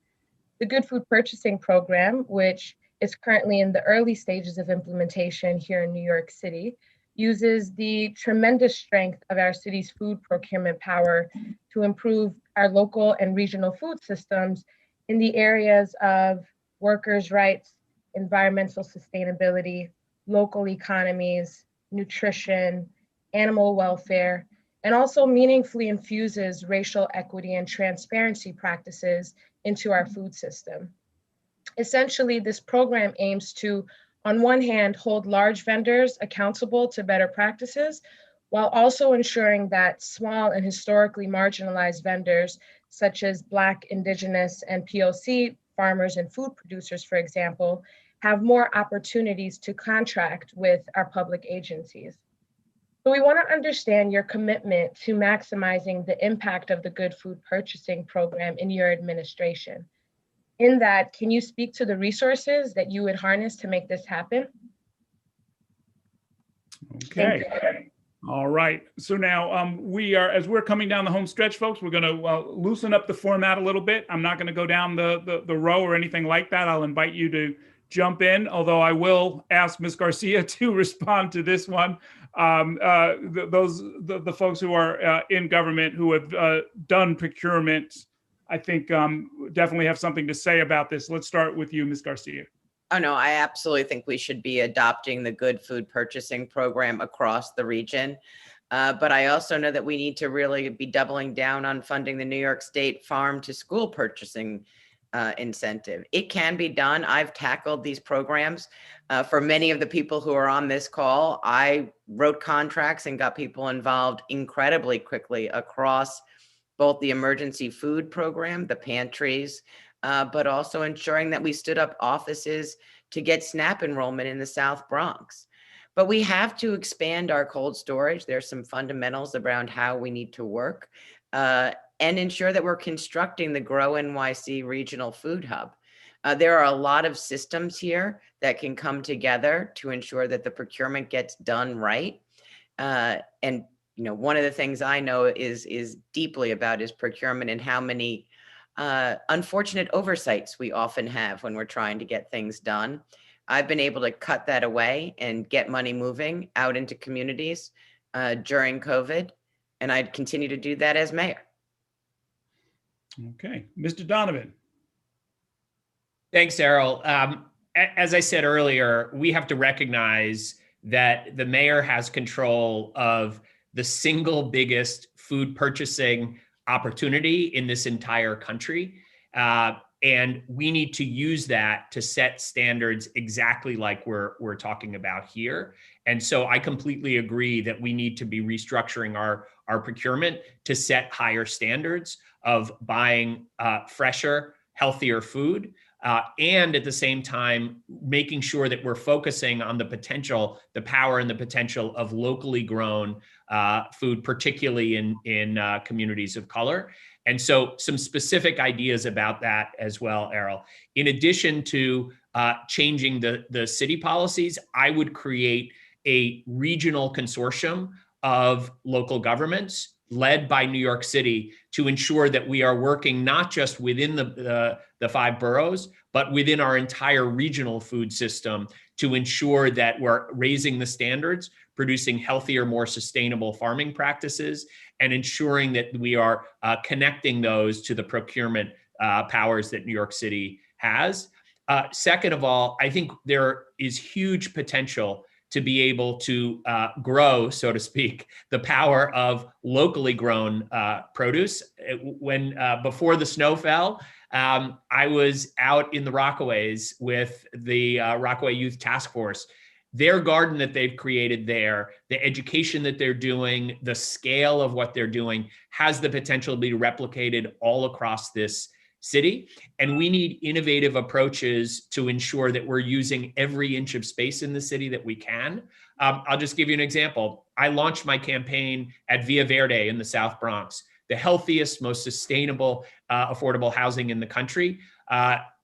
Speaker 12: The Good Food Purchasing Program, which is currently in the early stages of implementation here in New York City, uses the tremendous strength of our city's food procurement power to improve our local and regional food systems in the areas of workers' rights, environmental sustainability, local economies, nutrition, animal welfare, and also meaningfully infuses racial equity and transparency practices into our food system. Essentially, this program aims to, on one hand, hold large vendors accountable to better practices, while also ensuring that small and historically marginalized vendors, such as Black, Indigenous, and POC farmers and food producers, for example, have more opportunities to contract with our public agencies. So we want to understand your commitment to maximizing the impact of the Good Food Purchasing Program in your administration. In that, can you speak to the resources that you would harness to make this happen?
Speaker 1: Okay. All right. So now as we're coming down the home stretch, folks, we're going to loosen up the format a little bit. I'm not going to go down the row or anything like that. I'll invite you to jump in, although I will ask Ms. Garcia to respond to this one. The folks who are in government who have done procurement, I think definitely have something to say about this. Let's start with you, Ms. Garcia.
Speaker 4: Oh, no, I absolutely think we should be adopting the Good Food Purchasing Program across the region. But I also know that we need to really be doubling down on funding the New York State farm to school purchasing incentive. It can be done. I've tackled these programs. For many of the people who are on this call, I wrote contracts and got people involved incredibly quickly across both the emergency food program, the pantries, but also ensuring that we stood up offices to get SNAP enrollment in the South Bronx. But we have to expand our cold storage. There's some fundamentals around how we need to work and ensure that we're constructing the Grow NYC Regional Food Hub. There are a lot of systems here that can come together to ensure that the procurement gets done right. And one of the things I know is deeply about is procurement and how many unfortunate oversights we often have when we're trying to get things done. I've been able to cut that away and get money moving out into communities during COVID, and I'd continue to do that as mayor.
Speaker 1: Okay, Mr. Donovan.
Speaker 3: Thanks, Errol. As I said earlier, we have to recognize that the mayor has control of the single biggest food purchasing opportunity in this entire country. And we need to use that to set standards exactly like we're talking about here. And so I completely agree that we need to be restructuring our procurement to set higher standards of buying fresher, healthier food. And at the same time, making sure that we're focusing on the potential, the power and the potential of locally grown food, particularly in communities of color. And so some specific ideas about that as well, Errol. In addition to changing the city policies, I would create a regional consortium of local governments led by New York City to ensure that we are working not just within the 5 boroughs, but within our entire regional food system to ensure that we're raising the standards, producing healthier, more sustainable farming practices, and ensuring that we are connecting those to the procurement powers that New York City has. Second of all, I think there is huge potential to be able to grow, so to speak, the power of locally grown produce. When before the snow fell, I was out in the Rockaways with the Rockaway Youth Task Force. Their garden that they've created there, the education that they're doing, the scale of what they're doing has the potential to be replicated all across this city. And we need innovative approaches to ensure that we're using every inch of space in the city that we can. I'll just give you an example. I launched my campaign at Villa Verde in the South Bronx, the healthiest, most sustainable, affordable housing in the country.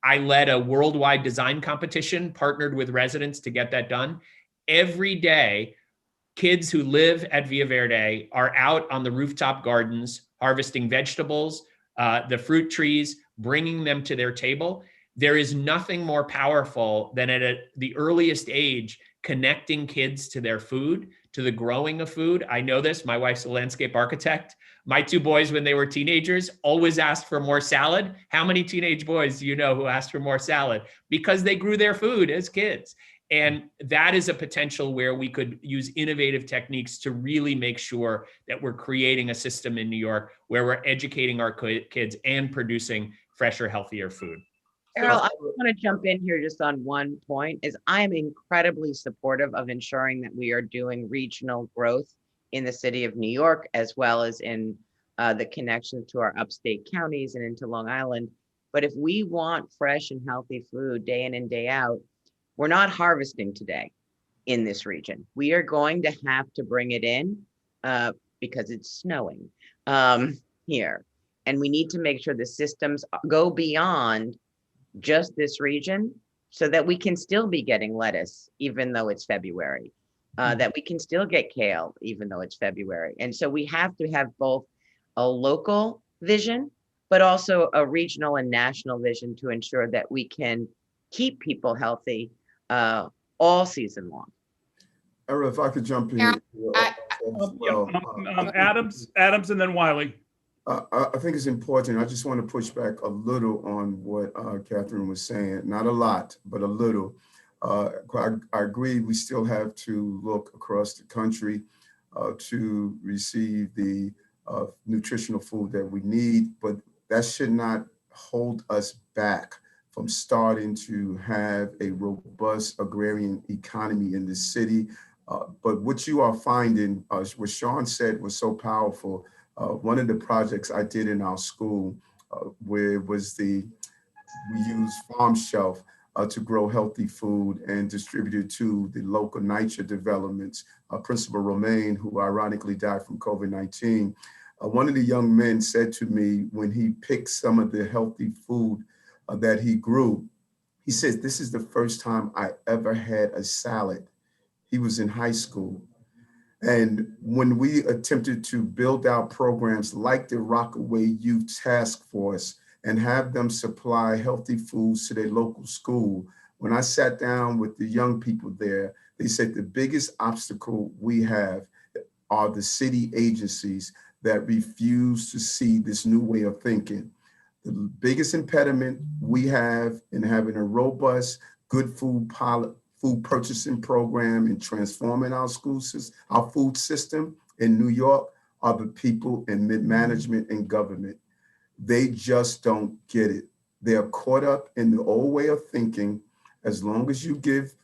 Speaker 3: I led a worldwide design competition, partnered with residents to get that done. Every day, kids who live at Villa Verde are out on the rooftop gardens, harvesting vegetables, the fruit trees, bringing them to their table. There is nothing more powerful than at the earliest age, connecting kids to their food, to the growing of food. I know this, my wife's a landscape architect. My two boys, when they were teenagers, always asked for more salad. How many teenage boys do you know who asked for more salad? Because they grew their food as kids. And that is a potential where we could use innovative techniques to really make sure that we're creating a system in New York where we're educating our kids and producing fresher, healthier food.
Speaker 4: Errol, I want to jump in here just on one point. Is I am incredibly supportive of ensuring that we are doing regional growth in the city of New York, as well as in the connections to our upstate counties and into Long Island. But if we want fresh and healthy food day in and day out, we're not harvesting today in this region. We are going to have to bring it in because it's snowing here. And we need to make sure the systems go beyond just this region so that we can still be getting lettuce, even though it's February, that we can still get kale, even though it's February. And so we have to have both a local vision, but also a regional and national vision to ensure that we can keep people healthy all season long.
Speaker 2: Errol, if I could jump in.
Speaker 1: Adams, and then Wiley.
Speaker 2: I think it's important. I just want to push back a little on what Catherine was saying. Not a lot, but a little. I agree. We still have to look across the country to receive the nutritional food that we need, but that should not hold us back from starting to have a robust agrarian economy in this city. But what you are finding, what Sean said was so powerful. One of the projects I did in our school where was we used farm shelf to grow healthy food and distribute it to the local NYCHA developments. Principal Romaine, who ironically died from COVID-19, one of the young men said to me when he picked some of the healthy food that he grew, he says, "This is the first time I ever had a salad." He was in high school. And when we attempted to build out programs like the Rockaway Youth Task Force and have them supply healthy foods to their local school, when I sat down with the young people there, they said the biggest obstacle we have are the city agencies that refuse to see this new way of thinking. The biggest impediment we have in having a robust, good food purchasing program and transforming our our food system in New York are the people in mid-management and government. They just don't get it. They're caught up in the old way of thinking. As long as you give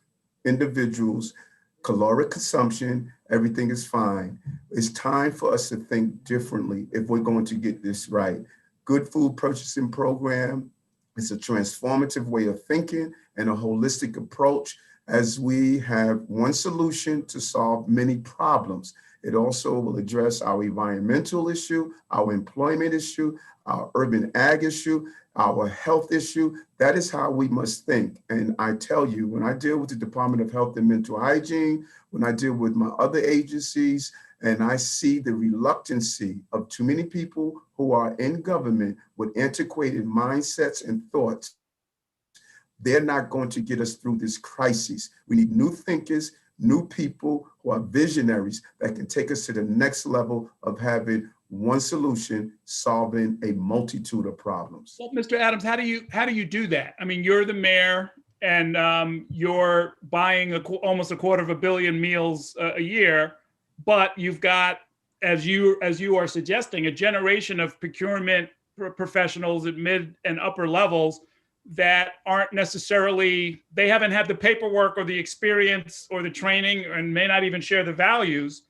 Speaker 2: individuals caloric consumption, everything is fine. It's time for us to think differently if we're going to get this right. Good food purchasing program is a transformative way of thinking and a holistic approach as we have one solution to solve many problems. It also will address our environmental issue, our employment issue, our urban ag issue, our health issue. That is how we must think. And I tell you, when I deal with the Department of Health and Mental Hygiene, when I deal with my other agencies, and I see the reluctancy of too many people who are in government with antiquated mindsets and thoughts, they're not going to get us through this crisis. We need new thinkers, new people who are visionaries that can take us to the next level of having one solution, solving a multitude of problems.
Speaker 1: Well, Mr. Adams, how do you do that? I mean, you're the mayor, and you're buying almost 250 million meals a year, but you've got, as you are suggesting, a generation of procurement professionals at mid and upper levels that aren't necessarily, they haven't had the paperwork or the experience or the training, and may not even share the values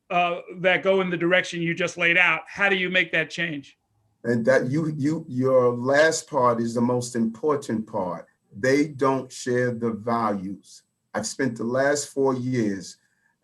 Speaker 1: that go in the direction you just laid out. How do you make that change?
Speaker 2: And that your last part is the most important part. They don't share the values. I've spent the last 4 years,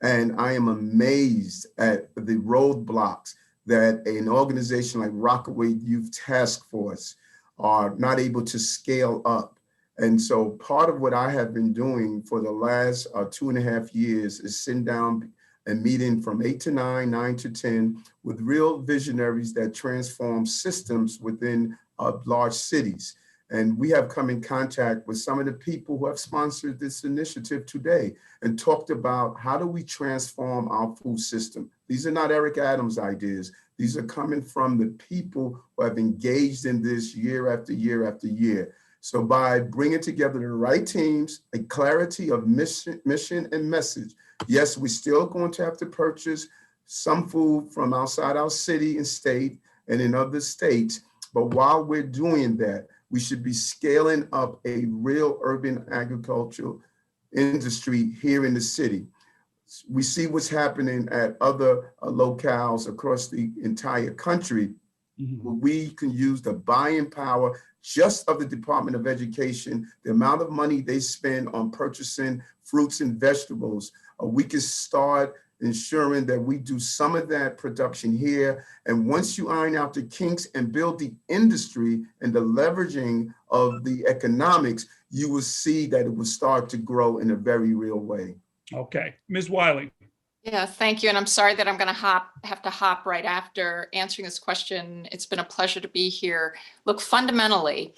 Speaker 2: and I am amazed at the roadblocks that an organization like Rockaway Youth Task Force are not able to scale up. And so part of what I have been doing for the last 2.5 years is sitting down and meeting from 8 to 9, 9 to 10 with real visionaries that transform systems within large cities. And we have come in contact with some of the people who have sponsored this initiative today and talked about how do we transform our food system. These are not Eric Adams' ideas. These are coming from the people who have engaged in this year after year after year. So by bringing together the right teams, a clarity of mission and message, yes, we're still going to have to purchase some food from outside our city and state and in other states. But while we're doing that, we should be scaling up a real urban agricultural industry here in the city. We see what's happening at other locales across the entire country. Where we can use the buying power just of the Department of Education, the amount of money they spend on purchasing fruits and vegetables. We can start ensuring that we do some of that production here. And once you iron out the kinks and build the industry and the leveraging of the economics, you will see that it will start to grow in a very real way.
Speaker 1: Okay, Ms. Wiley.
Speaker 10: Yeah, thank you. And I'm sorry that I'm going to have to hop right after answering this question. It's been a pleasure to be here. Look, fundamentally,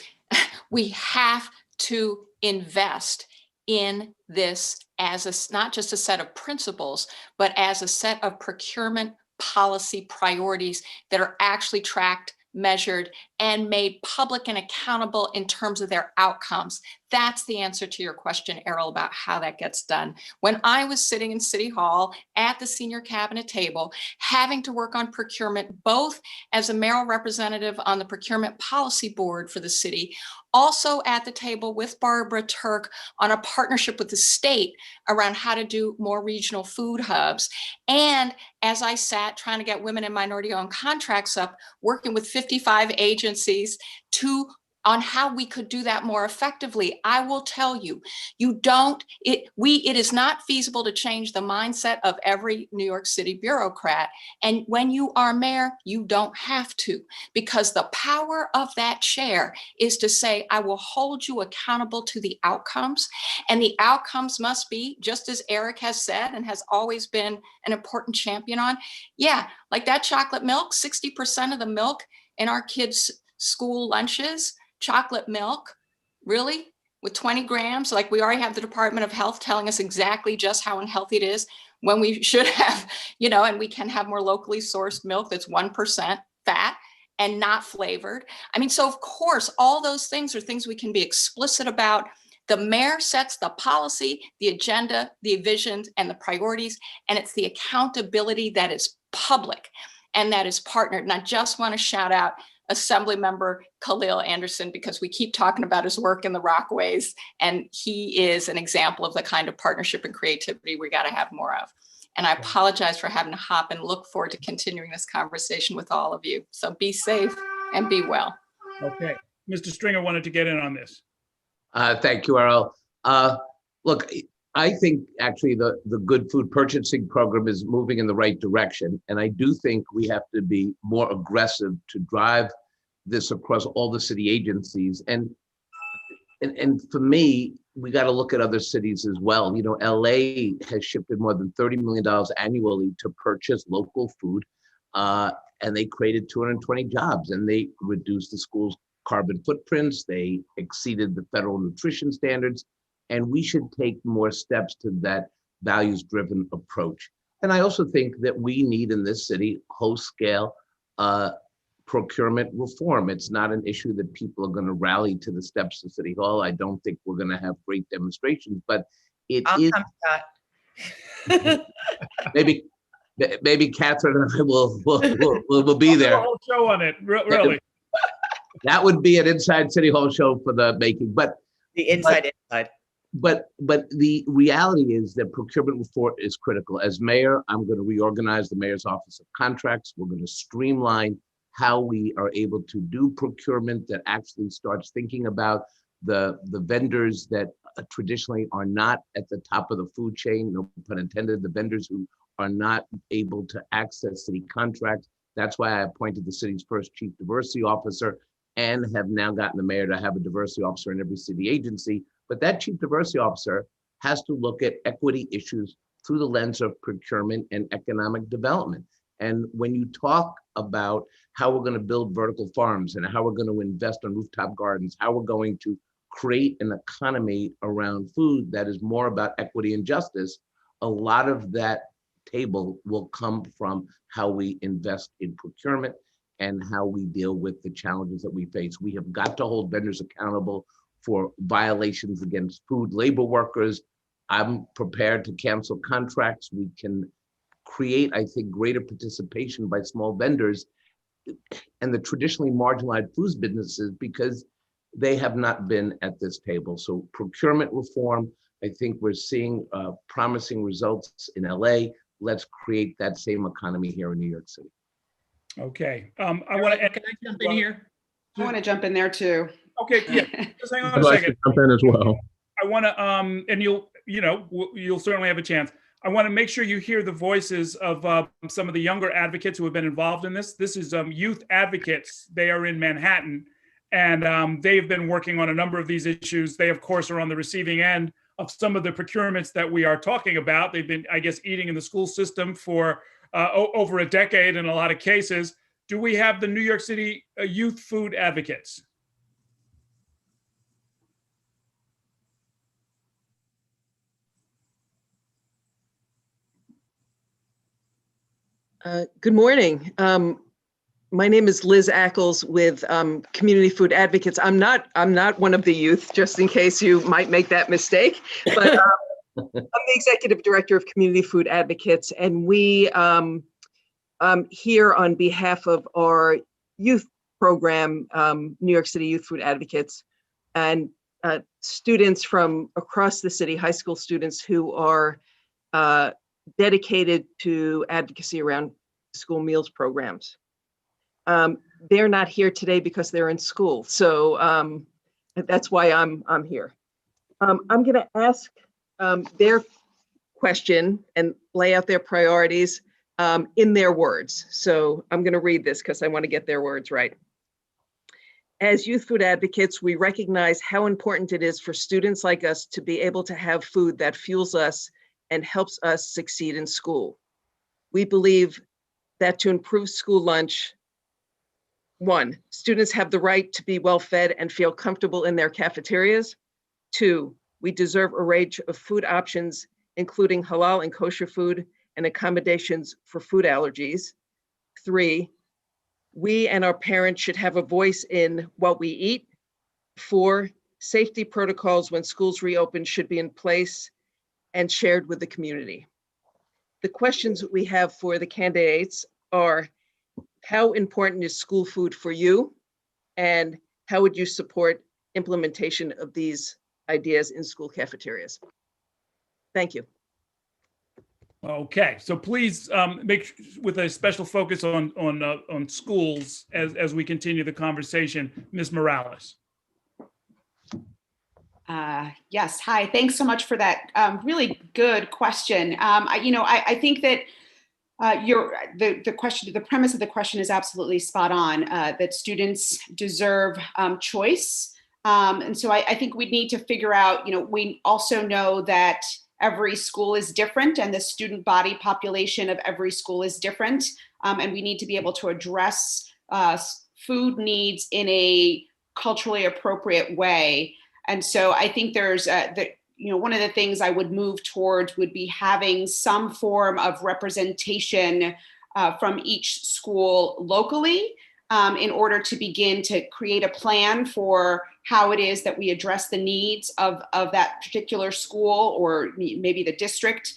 Speaker 10: we have to invest in this as not just a set of principles, but as a set of procurement policy priorities that are actually tracked, measured, and made public and accountable in terms of their outcomes. That's the answer to your question, Errol, about how that gets done. When I was sitting in City Hall at the senior cabinet table, having to work on procurement, both as a mayoral representative on the procurement policy board for the city, also at the table with Barbara Turk on a partnership with the state around how to do more regional food hubs. And as I sat trying to get women and minority-owned contracts up, working with 55 agencies on how we could do that more effectively. I will tell you, it is not feasible to change the mindset of every New York City bureaucrat. And when you are mayor, you don't have to, because the power of that chair is to say, I will hold you accountable to the outcomes. And the outcomes must be, just as Eric has said and has always been an important champion on, yeah, like that chocolate milk, 60% of the milk in our kids' school lunches, chocolate milk, really? With 20 grams? Like, we already have the Department of Health telling us exactly just how unhealthy it is, when we should have, and we can have more locally sourced milk that's 1% fat and not flavored. I mean, so of course, all those things are things we can be explicit about. The mayor sets the policy, the agenda, the visions, and the priorities, and it's the accountability that is public and that is partnered. And I just want to shout out Assemblymember Khalil Anderson, because we keep talking about his work in the Rockaways, and he is an example of the kind of partnership and creativity we got to have more of. And I apologize for having to hop, and look forward to continuing this conversation with all of you. So be safe and be well.
Speaker 1: Okay, Mr. Stringer wanted to get in on this.
Speaker 7: Thank you, Errol. Look, I think actually the good food purchasing program is moving in the right direction. And I do think we have to be more aggressive to drive this across all the city agencies. And for me, we got to look at other cities as well. LA has shifted more than $30 million annually to purchase local food. And they created 220 jobs, and they reduced the school's carbon footprints. They exceeded the federal nutrition standards. And we should take more steps to that values-driven approach. And I also think that we need in this city whole-scale procurement reform. It's not an issue that people are going to rally to the steps of City Hall. I don't think we're going to have great demonstrations, but
Speaker 4: I'll come, Scott.
Speaker 7: maybe Catherine and I will be there.
Speaker 1: A whole show on it, really.
Speaker 7: That would be an inside City Hall show for the making, but
Speaker 4: the inside.
Speaker 7: But the reality is that procurement reform is critical. As mayor, I'm going to reorganize the mayor's office of contracts. We're going to streamline how we are able to do procurement that actually starts thinking about the vendors that traditionally are not at the top of the food chain, no pun intended, the vendors who are not able to access city contracts. That's why I appointed the city's first chief diversity officer and have now gotten the mayor to have a diversity officer in every city agency. But that chief diversity officer has to look at equity issues through the lens of procurement and economic development. And when you talk about how we're going to build vertical farms and how we're going to invest on rooftop gardens, how we're going to create an economy around food that is more about equity and justice, a lot of that table will come from how we invest in procurement and how we deal with the challenges that we face. We have got to hold vendors accountable for violations against food labor workers. I'm prepared to cancel contracts. We can create, I think, greater participation by small vendors and the traditionally marginalized foods businesses because they have not been at this table. So procurement reform, I think we're seeing promising results in LA. Let's create that same economy here in New York City.
Speaker 1: Okay. I want to.
Speaker 3: Can I jump in here?
Speaker 6: I want to jump in there too.
Speaker 1: Okay. Yeah. Just hang on
Speaker 5: I'd
Speaker 1: a
Speaker 5: like
Speaker 1: second.
Speaker 5: to jump in as well.
Speaker 1: I want to. And you'll certainly have a chance. I want to make sure you hear the voices of some of the younger advocates who have been involved in this. This is Youth Advocates. They are in Manhattan, and they've been working on a number of these issues. They, of course, are on the receiving end of some of the procurements that we are talking about. They've been, I guess, eating in the school system for over a decade in a lot of cases. Do we have the New York City Youth Food Advocates?
Speaker 13: Good morning. My name is Liz Ackles with Community Food Advocates. I'm not one of the youth, just in case you might make that mistake. But I'm the executive director of Community Food Advocates, and we here on behalf of our youth program, New York City Youth Food Advocates, and students from across the city, high school students who are dedicated to advocacy around school meals programs. They're not here today because they're in school, so that's why I'm here. I'm going to ask their question and lay out their priorities in their words. So I'm going to read this because I want to get their words right. As youth food advocates, we recognize how important it is for students like us to be able to have food that fuels us and helps us succeed in school. We believe that to improve school lunch, 1, students have the right to be well fed and feel comfortable in their cafeterias. 2, we deserve a range of food options, including halal and kosher food and accommodations for food allergies. 3, we and our parents should have a voice in what we eat. 4, safety protocols when schools reopen should be in place and shared with the community. The questions we have for the candidates are, how important is school food for you? And how would you support implementation of these ideas in school cafeterias? Thank you.
Speaker 1: Okay, so please make with a special focus on schools as we continue the conversation. Ms. Morales.
Speaker 6: Yes, hi. Thanks so much for that really good question. I think that the premise of the question is absolutely spot on. That students deserve choice, and so I think we need to figure out. We also know that every school is different, and the student body population of every school is different, and we need to be able to address food needs in a culturally appropriate way. And so I think there's one of the things I would move towards would be having some form of representation from each school locally in order to begin to create a plan for how it is that we address the needs of that particular school or maybe the district,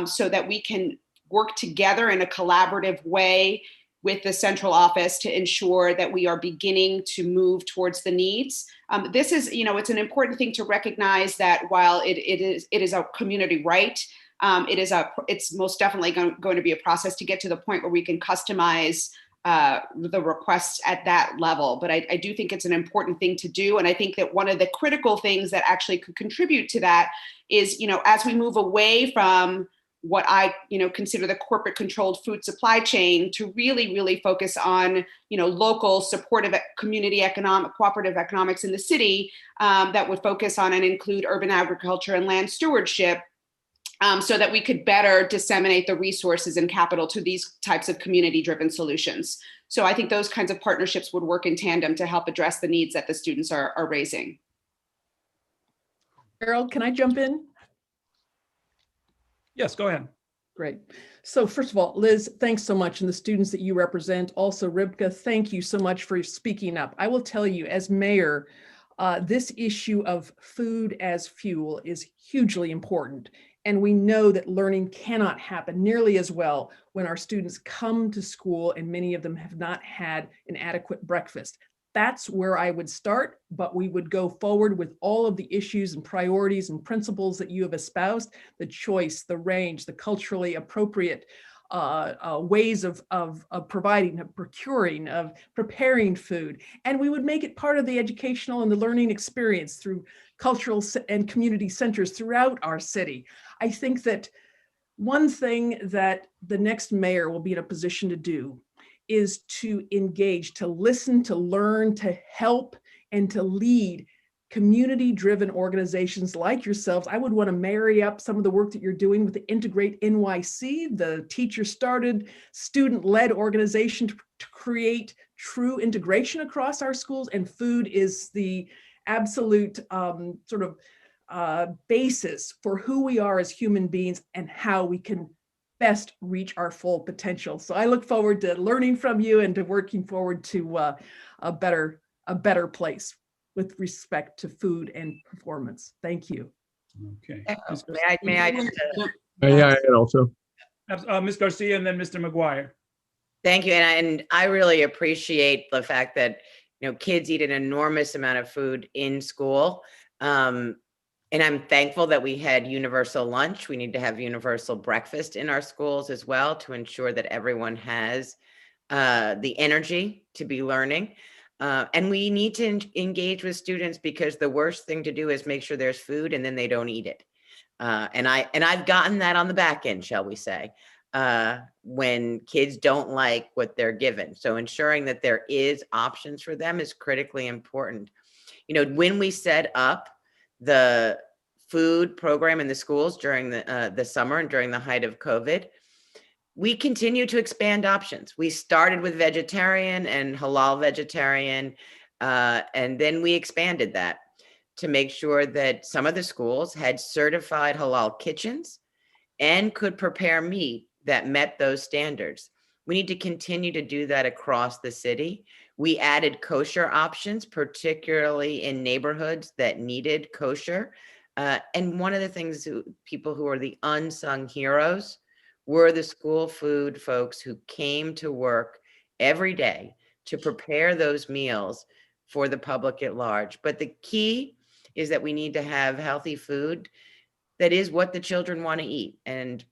Speaker 6: so that we can work together in a collaborative way with the central office to ensure that we are beginning to move towards the needs. This is, it's an important thing to recognize that while it is a community right, it's most definitely going to be a process to get to the point where we can customize the requests at that level. But I do think it's an important thing to do. And I think that one of the critical things that actually could contribute to that is, as we move away from what I consider the corporate controlled food supply chain to really focus on local supportive community cooperative economics in the city that would focus on and include urban agriculture and land stewardship. so that we could better disseminate the resources and capital to these types of community-driven solutions. So I think those kinds of partnerships would work in tandem to help address the needs that the students are raising.
Speaker 8: Carol, can I jump in?
Speaker 1: Yes, go ahead.
Speaker 8: Great. So first of all, Liz, thanks so much. And the students that you represent, also Ribka, thank you so much for speaking up. I will tell you, as mayor, this issue of food as fuel is hugely important. And we know that learning cannot happen nearly as well when our students come to school and many of them have not had an adequate breakfast. That's where I would start, but we would go forward with all of the issues and priorities and principles that you have espoused, the choice, the range, the culturally appropriate ways of providing, of procuring, of preparing food. And we would make it part of the educational and the learning experience through cultural and community centers throughout our city. I think that one thing that the next mayor will be in a position to do is to engage, to listen, to learn, to help, and to lead community-driven organizations like yourselves. I would want to marry up some of the work that you're doing with the Integrate NYC, the teacher-started, student-led organization to create true integration across our schools. And food is the absolute basis for who we are as human beings and how we can best reach our full potential. So I look forward to learning from you and to working forward to a better place with respect to food and performance. Thank you.
Speaker 1: Okay.
Speaker 4: May I
Speaker 5: Yeah, and also.
Speaker 1: Ms. Garcia and then Mr. McGuire.
Speaker 4: Thank you. And I really appreciate the fact that, kids eat an enormous amount of food in school. And I'm thankful that we had universal lunch. We need to have universal breakfast in our schools as well to ensure that everyone has the energy to be learning. And we need to engage with students, because the worst thing to do is make sure there's food and then they don't eat it. And I've gotten that on the back end, shall we say, when kids don't like what they're given. So ensuring that there is options for them is critically important. When we set up the food program in the schools during the summer and during the height of COVID, we continue to expand options. We started with vegetarian and halal vegetarian, and then we expanded that to make sure that some of the schools had certified halal kitchens and could prepare meat that met those standards. We need to continue to do that across the city. We added kosher options, particularly in neighborhoods that needed kosher. And one of the things, people who are the unsung heroes were the school food folks who came to work every day to prepare those meals for the public at large. But the key is that we need to have healthy food that is what the children want to eat, and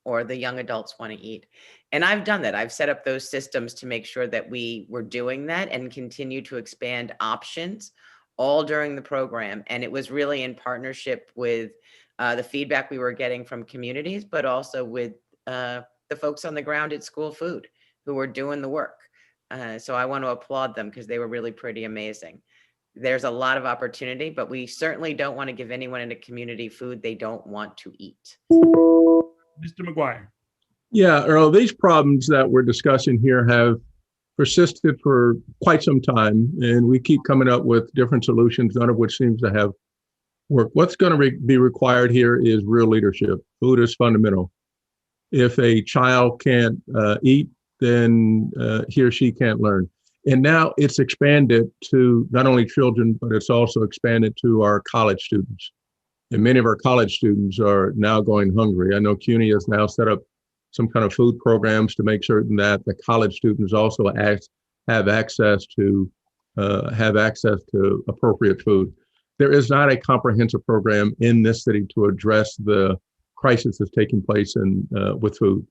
Speaker 4: or the young adults want to eat. And I've done that. I've set up those systems to make sure that we were doing that and continue to expand options all during the program. And it was really in partnership with the feedback we were getting from communities, but also with the folks on the ground at School Food who were doing the work. So I want to applaud them, because they were really pretty amazing. There's a lot of opportunity, but we certainly don't want to give anyone in a community food they don't want to eat.
Speaker 1: Mr. McGuire.
Speaker 5: Yeah, Earl, these problems that we're discussing here have persisted for quite some time, and we keep coming up with different solutions, none of which seems to have worked. What's going to be required here is real leadership. Food is fundamental. If a child can't eat, then he or she can't learn. And now it's expanded to not only children, but it's also expanded to our college students. And many of our college students are now going hungry. I know CUNY has now set up some kind of food programs to make certain that the college students also have access to appropriate food. There is not a comprehensive program in this city to address the crisis that's taking place with food,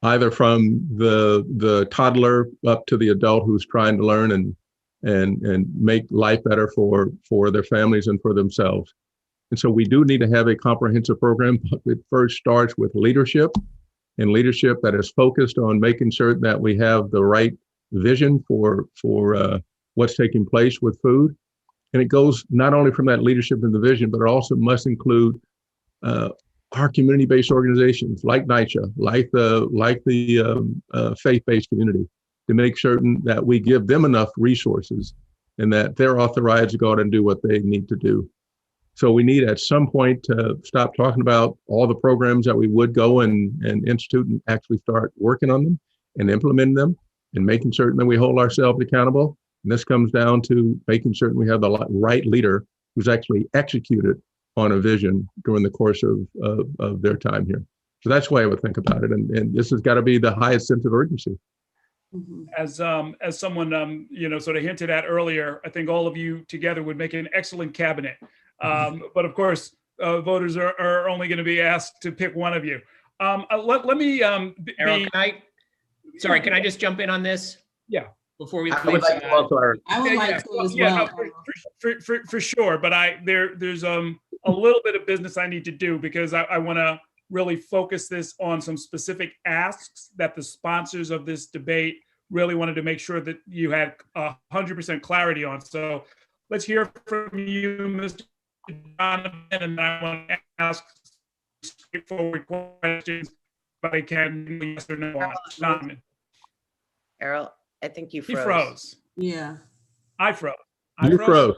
Speaker 5: either from the toddler up to the adult who's trying to learn and make life better for their families and for themselves. And so we do need to have a comprehensive program. It first starts with leadership, and leadership that is focused on making sure that we have the right vision for what's taking place with food. And it goes not only from that leadership and the vision, but it also must include our community-based organizations like NYCHA, like the faith-based community, to make certain that we give them enough resources and that they're authorized to go out and do what they need to do. So we need at some point to stop talking about all the programs that we would go and institute and actually start working on them and implementing them and making certain that we hold ourselves accountable. And this comes down to making certain we have the right leader who's actually executed on a vision during the course of their time here. So that's the way I would think about it. And this has got to be the highest sense of urgency.
Speaker 1: As someone sort of hinted at earlier, I think all of you together would make an excellent cabinet. But of course, voters are only going to be asked to pick one of you. Let me.
Speaker 3: Errol, can I just jump in on this?
Speaker 1: Yeah.
Speaker 3: Before we
Speaker 7: I would like to also,
Speaker 9: I would like to as
Speaker 1: yeah,
Speaker 9: well.
Speaker 1: no, for sure. But there's a little bit of business I need to do because I want to really focus this on some specific asks that the sponsors of this debate really wanted to make sure that you had 100% clarity on. So let's hear from you, Mr. Donovan, and I want to ask straightforward questions if I can, yes or no on. Donovan.
Speaker 4: Errol, I think you
Speaker 1: He
Speaker 4: froze.
Speaker 1: froze.
Speaker 9: Yeah.
Speaker 1: I froze.
Speaker 5: You froze.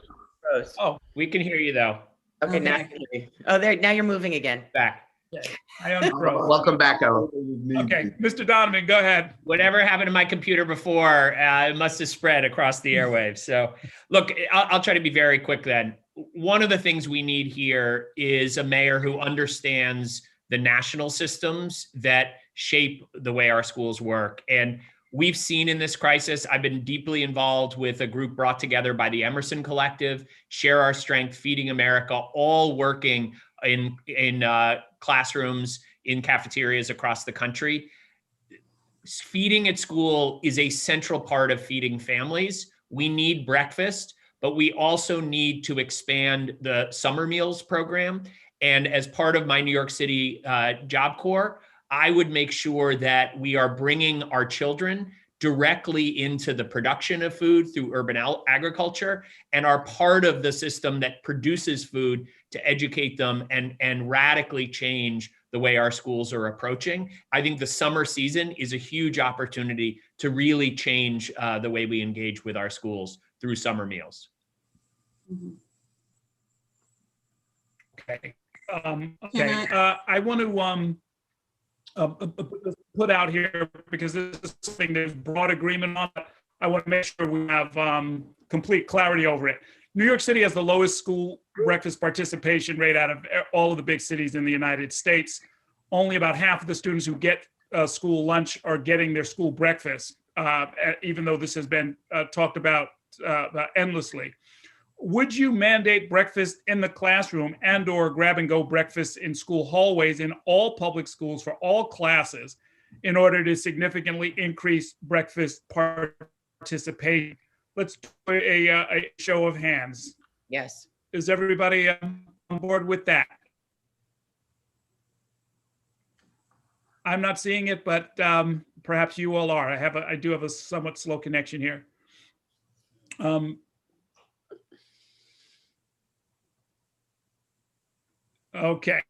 Speaker 1: Oh,
Speaker 3: we can hear you though.
Speaker 4: Okay, now I can hear you. Oh, there. Now you're moving again.
Speaker 3: Back.
Speaker 1: I unfroze.
Speaker 7: welcome back, Errol.
Speaker 1: Okay, Mr. Donovan, go ahead.
Speaker 3: Whatever happened to my computer before, it must have spread across the airwaves. So look, I'll try to be very quick then. One of the things we need here is a mayor who understands the national systems that shape the way our schools work. And we've seen in this crisis, I've been deeply involved with a group brought together by the Emerson Collective, Share Our Strength, Feeding America, all working in classrooms, in cafeterias across the country. Feeding at school is a central part of feeding families. We need breakfast, but we also need to expand the summer meals program. And as part of my New York City Job Corps, I would make sure that we are bringing our children directly into the production of food through urban agriculture and are part of the system that produces food to educate them and radically change the way our schools are approaching. I think the summer season is a huge opportunity to really change the way we engage with our schools through summer meals.
Speaker 1: Okay. I want to put out here, because this is something there's broad agreement on. I want to make sure we have complete clarity over it. New York City has the lowest school breakfast participation rate out of all of the big cities in the United States. Only about half of the students who get school lunch are getting their school breakfast, even though this has been talked about endlessly. Would you mandate breakfast in the classroom and/or grab-and-go breakfast in school hallways in all public schools for all classes in order to significantly increase breakfast participation? Let's do a show of hands.
Speaker 4: Yes.
Speaker 1: Is everybody on board with that? I'm not seeing it, but perhaps you all are. I do have a somewhat slow connection here. Okay.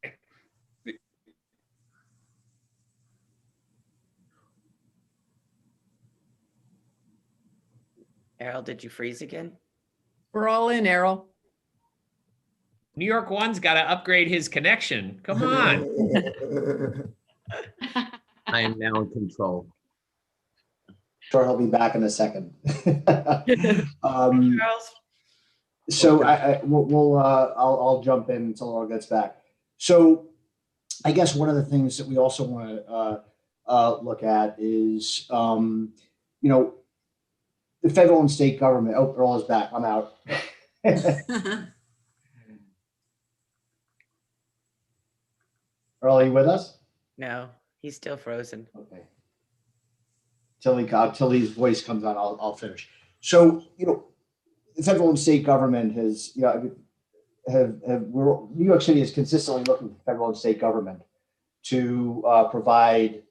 Speaker 4: Errol, did you freeze again?
Speaker 8: We're all in, Errol.
Speaker 3: New York One's got to upgrade his connection. Come on.
Speaker 7: I am now in control.
Speaker 14: Sure, he'll be back in a second. So I'll jump in until Laura gets back. So I guess one of the things that we also want to look at is, the federal and state government. Oh, Earl is back. I'm out. Earl, are you with us?
Speaker 4: No, he's still frozen.
Speaker 14: Okay. Till his voice comes on, I'll finish. So, the federal and state government has, New York City is consistently looking for federal and state government to provide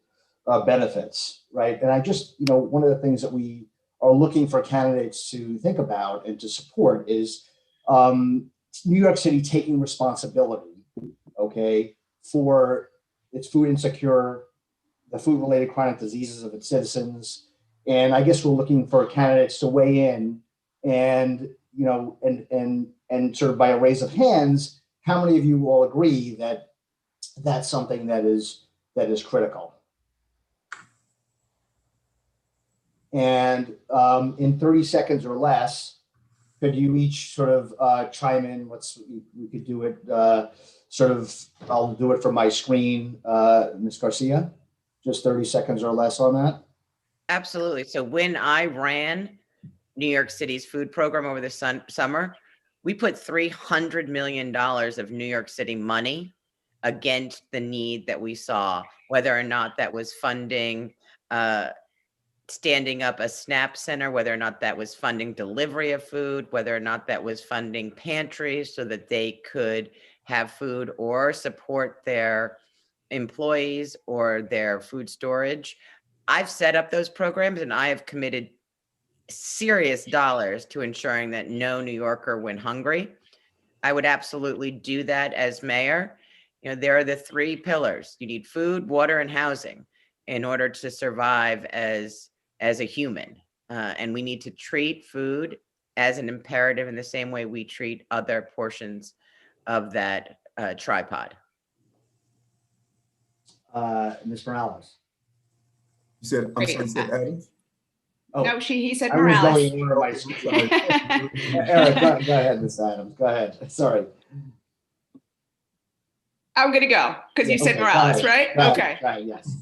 Speaker 14: benefits, right? And I just, one of the things that we are looking for candidates to think about and to support is New York City taking responsibility okay, for its food insecure, the food-related chronic diseases of its citizens. And I guess we're looking for candidates to weigh in and, you know, and sort of by a raise of hands, how many of you all agree that that's something that is critical? And in 30 seconds or less, could you each sort of chime in? We could do it I'll do it from my screen, Ms. Garcia, just 30 seconds or less on that.
Speaker 4: Absolutely. So when I ran New York City's food program over the summer, we put $300 million of New York City money against the need that we saw, whether or not that was funding standing up a SNAP center, whether or not that was funding delivery of food, whether or not that was funding pantries so that they could have food or support their employees or their food storage. I've set up those programs and I have committed serious dollars to ensuring that no New Yorker went hungry. I would absolutely do that as mayor. You know, there are the three pillars. You need food, water, and housing in order to survive as a human. And we need to treat food as an imperative in the same way we treat other portions of that tripod.
Speaker 14: Ms. Morales.
Speaker 2: You said, I'm sorry, you said Adams?
Speaker 14: Oh,
Speaker 6: No, he said
Speaker 14: I was
Speaker 6: Morales.
Speaker 14: going in order of my screen. Eric, go ahead, Ms. Adams. Go ahead. Sorry.
Speaker 6: I'm going to go because you said
Speaker 14: Okay,
Speaker 6: Morales, right? Okay.
Speaker 14: Right, yes.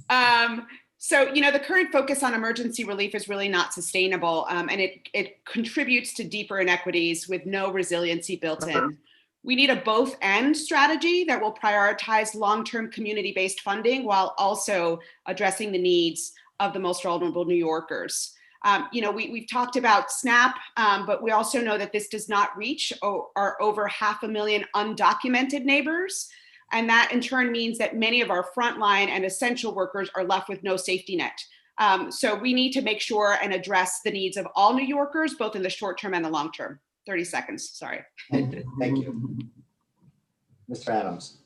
Speaker 6: So, you know, the current focus on emergency relief is really not sustainable, and it contributes to deeper inequities with no resiliency built in. We need a both and strategy that will prioritize long-term community-based funding while also addressing the needs of the most vulnerable New Yorkers. You know, we've talked about SNAP, but we also know that this does not reach our over 500,000 undocumented neighbors. And that in turn means that many of our frontline and essential workers are left with no safety net. So we need to make sure and address the needs of all New Yorkers, both in the short term and the long term. 30 seconds, sorry.
Speaker 14: Thank you. Mr. Adams.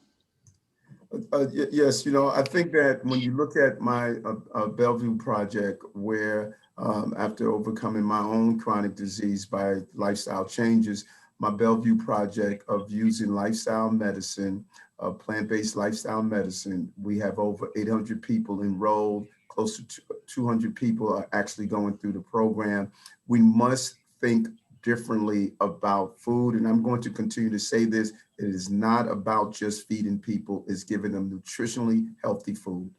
Speaker 2: Yes, you know, I think that when you look at my Bellevue project, where after overcoming my own chronic disease by lifestyle changes, my Bellevue project of using lifestyle medicine, plant-based lifestyle medicine, we have over 800 people enrolled, close to 200 people are actually going through the program. We must think differently about food, and I'm going to continue to say this. It is not about just feeding people, it's giving them nutritionally healthy food.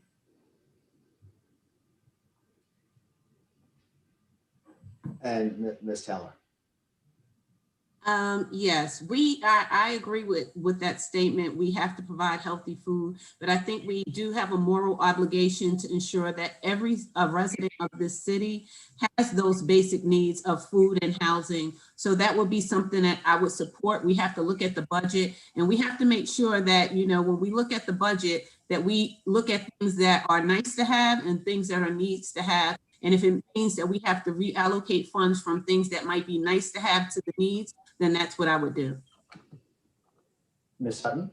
Speaker 14: And Ms. Teller.
Speaker 9: Yes, I agree with that statement. We have to provide healthy food, but I think we do have a moral obligation to ensure that every resident of this city has those basic needs of food and housing. So that would be something that I would support. We have to look at the budget, and we have to make sure that, you know, when we look at the budget, that we look at things that are nice to have and things that are needs to have. And if it means that we have to reallocate funds from things that might be nice to have to the needs, then that's what I would do.
Speaker 14: Ms. Sutton?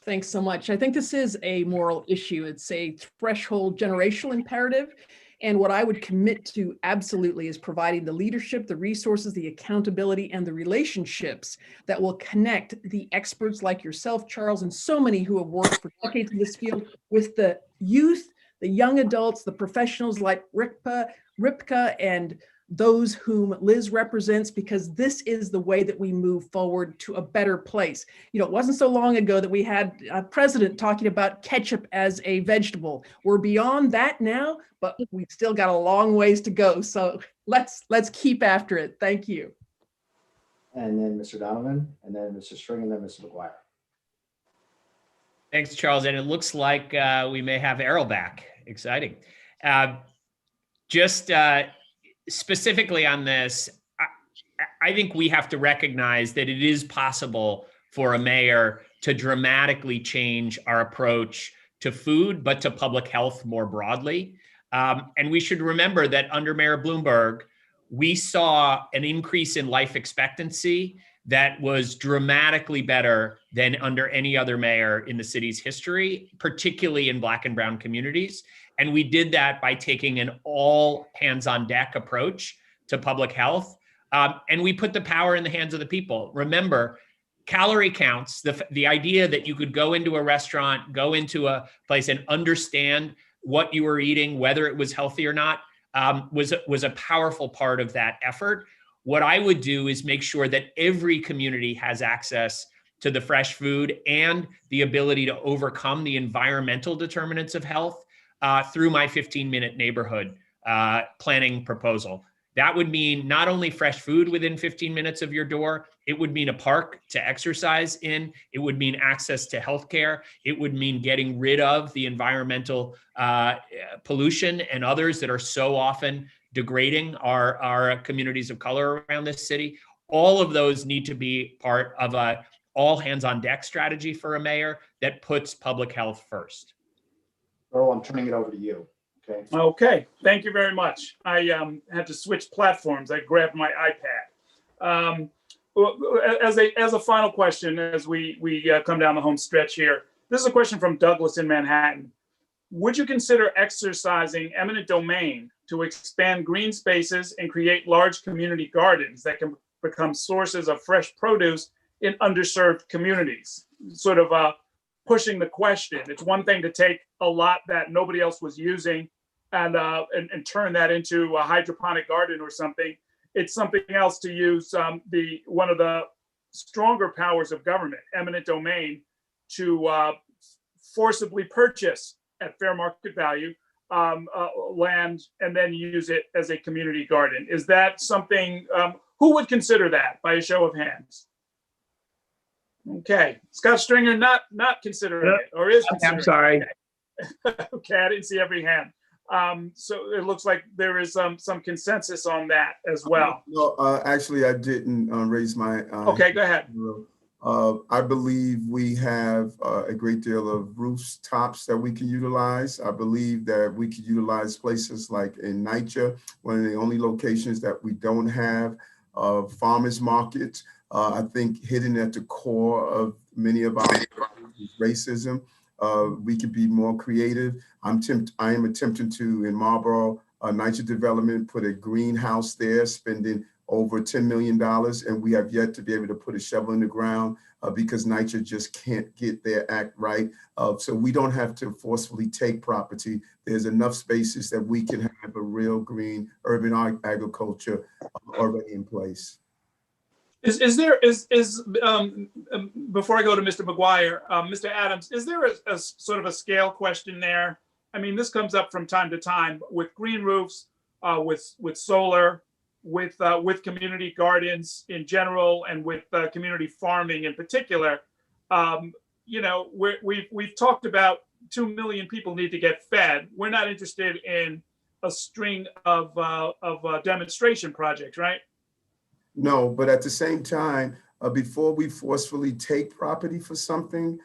Speaker 8: Thanks so much. I think this is a moral issue. It's a threshold generational imperative. And what I would commit to absolutely is providing the leadership, the resources, the accountability, and the relationships that will connect the experts like yourself, Charles, and so many who have worked for decades in this field with the youth, the young adults, the professionals like Ripka, and those whom Liz represents, because this is the way that we move forward to a better place. You know, it wasn't so long ago that we had a president talking about ketchup as a vegetable. We're beyond that now, but we've still got a long ways to go. So let's keep after it. Thank you.
Speaker 14: And then Mr. Donovan, and then Mr. String, and then Mr. McGuire.
Speaker 3: Thanks, Charles. And it looks like we may have Errol back. Exciting. Specifically on this, I think we have to recognize that it is possible for a mayor to dramatically change our approach to food, but to public health more broadly. And we should remember that under Mayor Bloomberg, we saw an increase in life expectancy that was dramatically better than under any other mayor in the city's history, particularly in Black and brown communities. And we did that by taking an all hands on deck approach to public health. And we put the power in the hands of the people. Remember, calorie counts, the idea that you could go into a restaurant, go into a place and understand what you were eating, whether it was healthy or not, was a powerful part of that effort. What I would do is make sure that every community has access to the fresh food and the ability to overcome the environmental determinants of health through my 15-minute neighborhood planning proposal. That would mean not only fresh food within 15 minutes of your door, it would mean a park to exercise in, it would mean access to healthcare, it would mean getting rid of the environmental pollution and others that are so often degrading our communities of color around this city. All of those need to be part of a all hands on deck strategy for a mayor that puts public health first.
Speaker 14: Earl, I'm turning it over to you. Okay.
Speaker 1: Okay. Thank you very much. I had to switch platforms. I grabbed my iPad. As a final question, as we come down the home stretch here, this is a question from Douglas in Manhattan. Would you consider exercising eminent domain to expand green spaces and create large community gardens that can become sources of fresh produce in underserved communities? Sort of pushing the question. It's one thing to take a lot that nobody else was using and turn that into a hydroponic garden or something. It's something else to use one of the stronger powers of government, eminent domain, to forcibly purchase at fair market value land and then use it as a community garden. Is that something, who would consider that by a show of hands? Okay, Scott Stringer not considering it, or is considering
Speaker 7: I'm sorry.
Speaker 1: it. Okay, I didn't see every hand. So it looks like there is some consensus on that as well.
Speaker 2: No, actually, I didn't raise my.
Speaker 1: Okay, go ahead.
Speaker 2: I believe we have a great deal of rooftops that we can utilize. I believe that we could utilize places like in NYCHA, one of the only locations that we don't have farmers markets. I think hidden at the core of many of our racism. We could be more creative. I am attempting to, in Marlboro, NYCHA development, put a greenhouse there, spending over $10 million, and we have yet to be able to put a shovel in the ground because NYCHA just can't get their act right. So we don't have to forcefully take property. There's enough spaces that we can have a real green urban agriculture already in place.
Speaker 1: Is there before I go to Mr. McGuire, Mr. Adams, is there a sort of a scale question there? I mean, this comes up from time to time with green roofs, with solar, with community gardens in general, and with community farming in particular. You know, we've talked about 2 million people need to get fed. We're not interested in a string of demonstration projects, right?
Speaker 2: No, but at the same time, before we forcefully take property for something,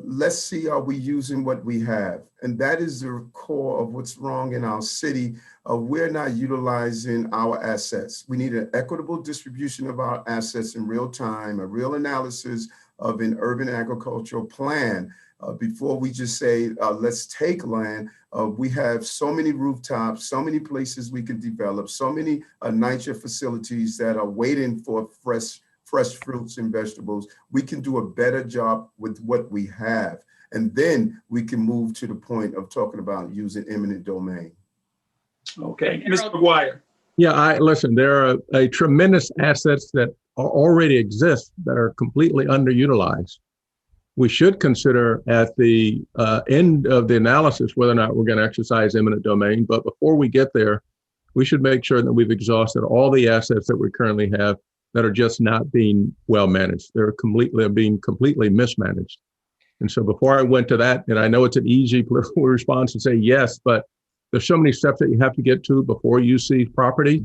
Speaker 2: let's see, are we using what we have? And that is the core of what's wrong in our city. We're not utilizing our assets. We need an equitable distribution of our assets in real time, a real analysis of an urban agricultural plan. Before we just say, let's take land, we have so many rooftops, so many places we can develop, so many NYCHA facilities that are waiting for fresh fruits and vegetables. We can do a better job with what we have. And then we can move to the point of talking about using eminent domain.
Speaker 1: Okay, Mr. McGuire.
Speaker 5: Yeah, listen, there are a tremendous assets that already exist that are completely underutilized. We should consider at the end of the analysis whether or not we're going to exercise eminent domain. But before we get there, we should make sure that we've exhausted all the assets that we currently have that are just not being well managed. They're being completely mismanaged. And so before I went to that, and I know it's an easy political response to say yes, but there's so many steps that you have to get to before you seize property.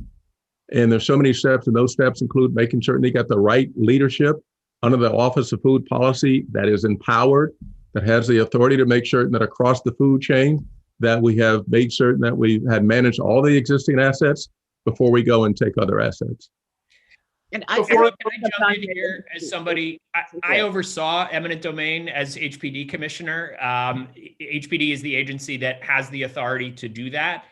Speaker 5: And there's so many steps, and those steps include making certain you got the right leadership under the Office of Food Policy that is empowered, that has the authority to make certain that across the food chain, that we have made certain that we had managed all the existing assets before we go and take other assets.
Speaker 4: And
Speaker 1: Before-
Speaker 3: Can I jump in here as somebody, I oversaw eminent domain as HPD commissioner. HPD is the agency that has the authority to do that.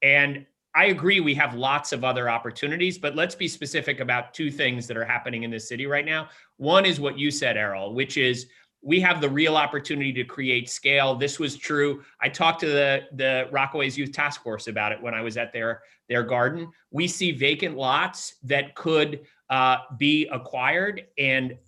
Speaker 3: And I agree we have lots of other opportunities, but let's be specific about two things that are happening in this city right now. One is what you said, Errol, which is we have the real opportunity to create scale. This was true. I talked to the Rockaways Youth Task Force about it when I was at their garden. We see vacant lots that could be acquired and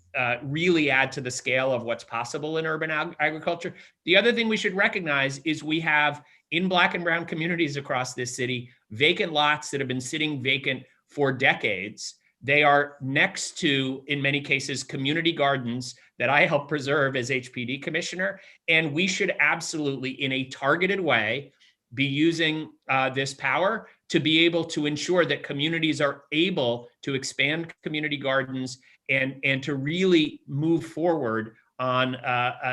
Speaker 3: really add to the scale of what's possible in urban agriculture. The other thing we should recognize is we have in Black and brown communities across this city, vacant lots that have been sitting vacant for decades. They are next to, in many cases, community gardens that I help preserve as HPD commissioner. And we should absolutely, in a targeted way, be using this power to be able to ensure that communities are able to expand community gardens and to really move forward on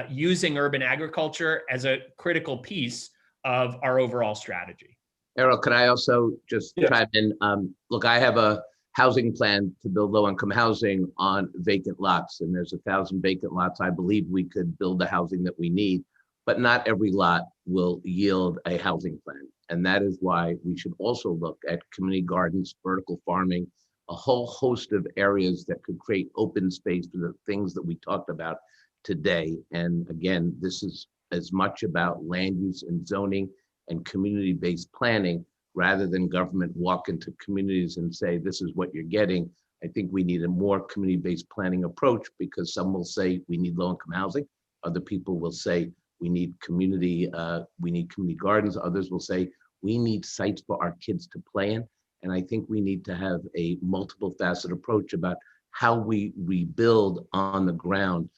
Speaker 3: using urban agriculture as a critical piece of our overall strategy.
Speaker 7: Errol, could I also just
Speaker 1: Yes.
Speaker 7: chime in? Look, I have a housing plan to build low-income housing on vacant lots, and there's 1,000 vacant lots. I believe we could build the housing that we need, but not every lot will yield a housing plan. And that is why we should also look at community gardens, vertical farming, a whole host of areas that could create open space for the things that we talked about today. And again, this is as much about land use and zoning and community-based planning rather than government walk into communities and say, this is what you're getting. I think we need a more community-based planning approach, because some will say we need low-income housing. Other people will say we need community gardens. Others will say we need sites for our kids to play in. And I think we need to have a multiple faceted approach about how we rebuild on the ground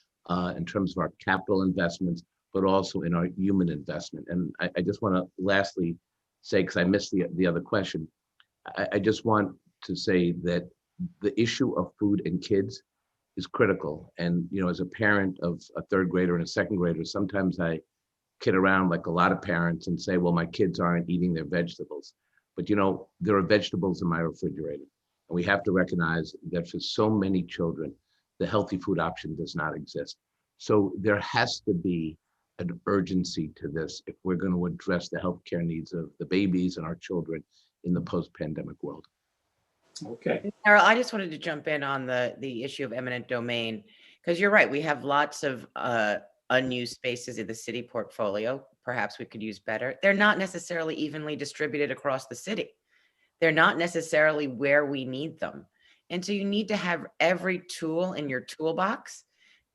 Speaker 7: in terms of our capital investments, but also in our human investment. And I just want to lastly say, because I missed the other question, I just want to say that the issue of food and kids is critical. And, you know, as a parent of a third grader and a second grader, sometimes I kid around like a lot of parents and say, well, my kids aren't eating their vegetables. But, you know, there are vegetables in my refrigerator. And we have to recognize that for so many children, the healthy food option does not exist. So there has to be an urgency to this if we're going to address the healthcare needs of the babies and our children in the post-pandemic world.
Speaker 1: Okay.
Speaker 4: Errol, I just wanted to jump in on the issue of eminent domain, because you're right. We have lots of unused spaces in the city portfolio. Perhaps we could use better. They're not necessarily evenly distributed across the city. They're not necessarily where we need them. And so you need to have every tool in your toolbox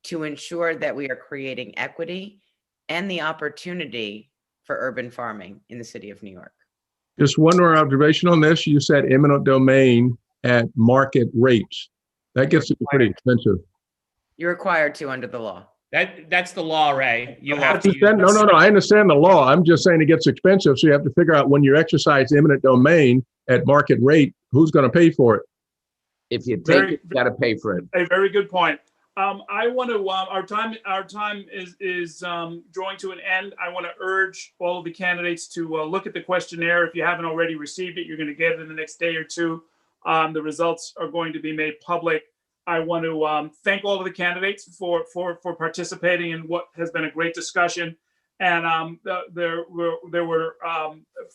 Speaker 4: to ensure that we are creating equity and the opportunity for urban farming in the city of New York.
Speaker 5: Just one more observation on this. You said eminent domain at market rates. That gets to be pretty expensive.
Speaker 4: You're required to under the law.
Speaker 3: That's the law, Ray. You have to use
Speaker 5: No. I understand the law. I'm just saying it gets expensive. So you have to figure out when you exercise eminent domain at market rate, who's going to pay for it?
Speaker 7: If you take it, you got to pay for it.
Speaker 1: A very good point. I want to. Our time is drawing to an end. I want to urge all of the candidates to look at the questionnaire. If you haven't already received it, you're going to get it in the next day or two. The results are going to be made public. I want to thank all of the candidates for participating in what has been a great discussion. And there were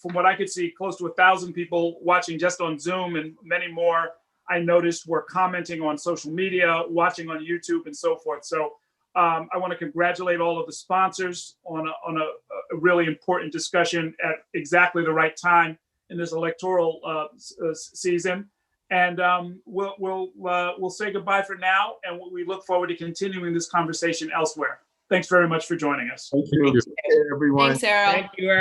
Speaker 1: from what I could see, close to 1,000 people watching just on Zoom, and many more I noticed were commenting on social media, watching on YouTube, and so forth. So I want to congratulate all of the sponsors on a really important discussion at exactly the right time in this electoral season. And we'll say goodbye for now, and we look forward to continuing this conversation elsewhere. Thanks very much for joining us.
Speaker 2: Thank you, everyone.
Speaker 10: Thanks, Errol.
Speaker 3: Thank you, Errol.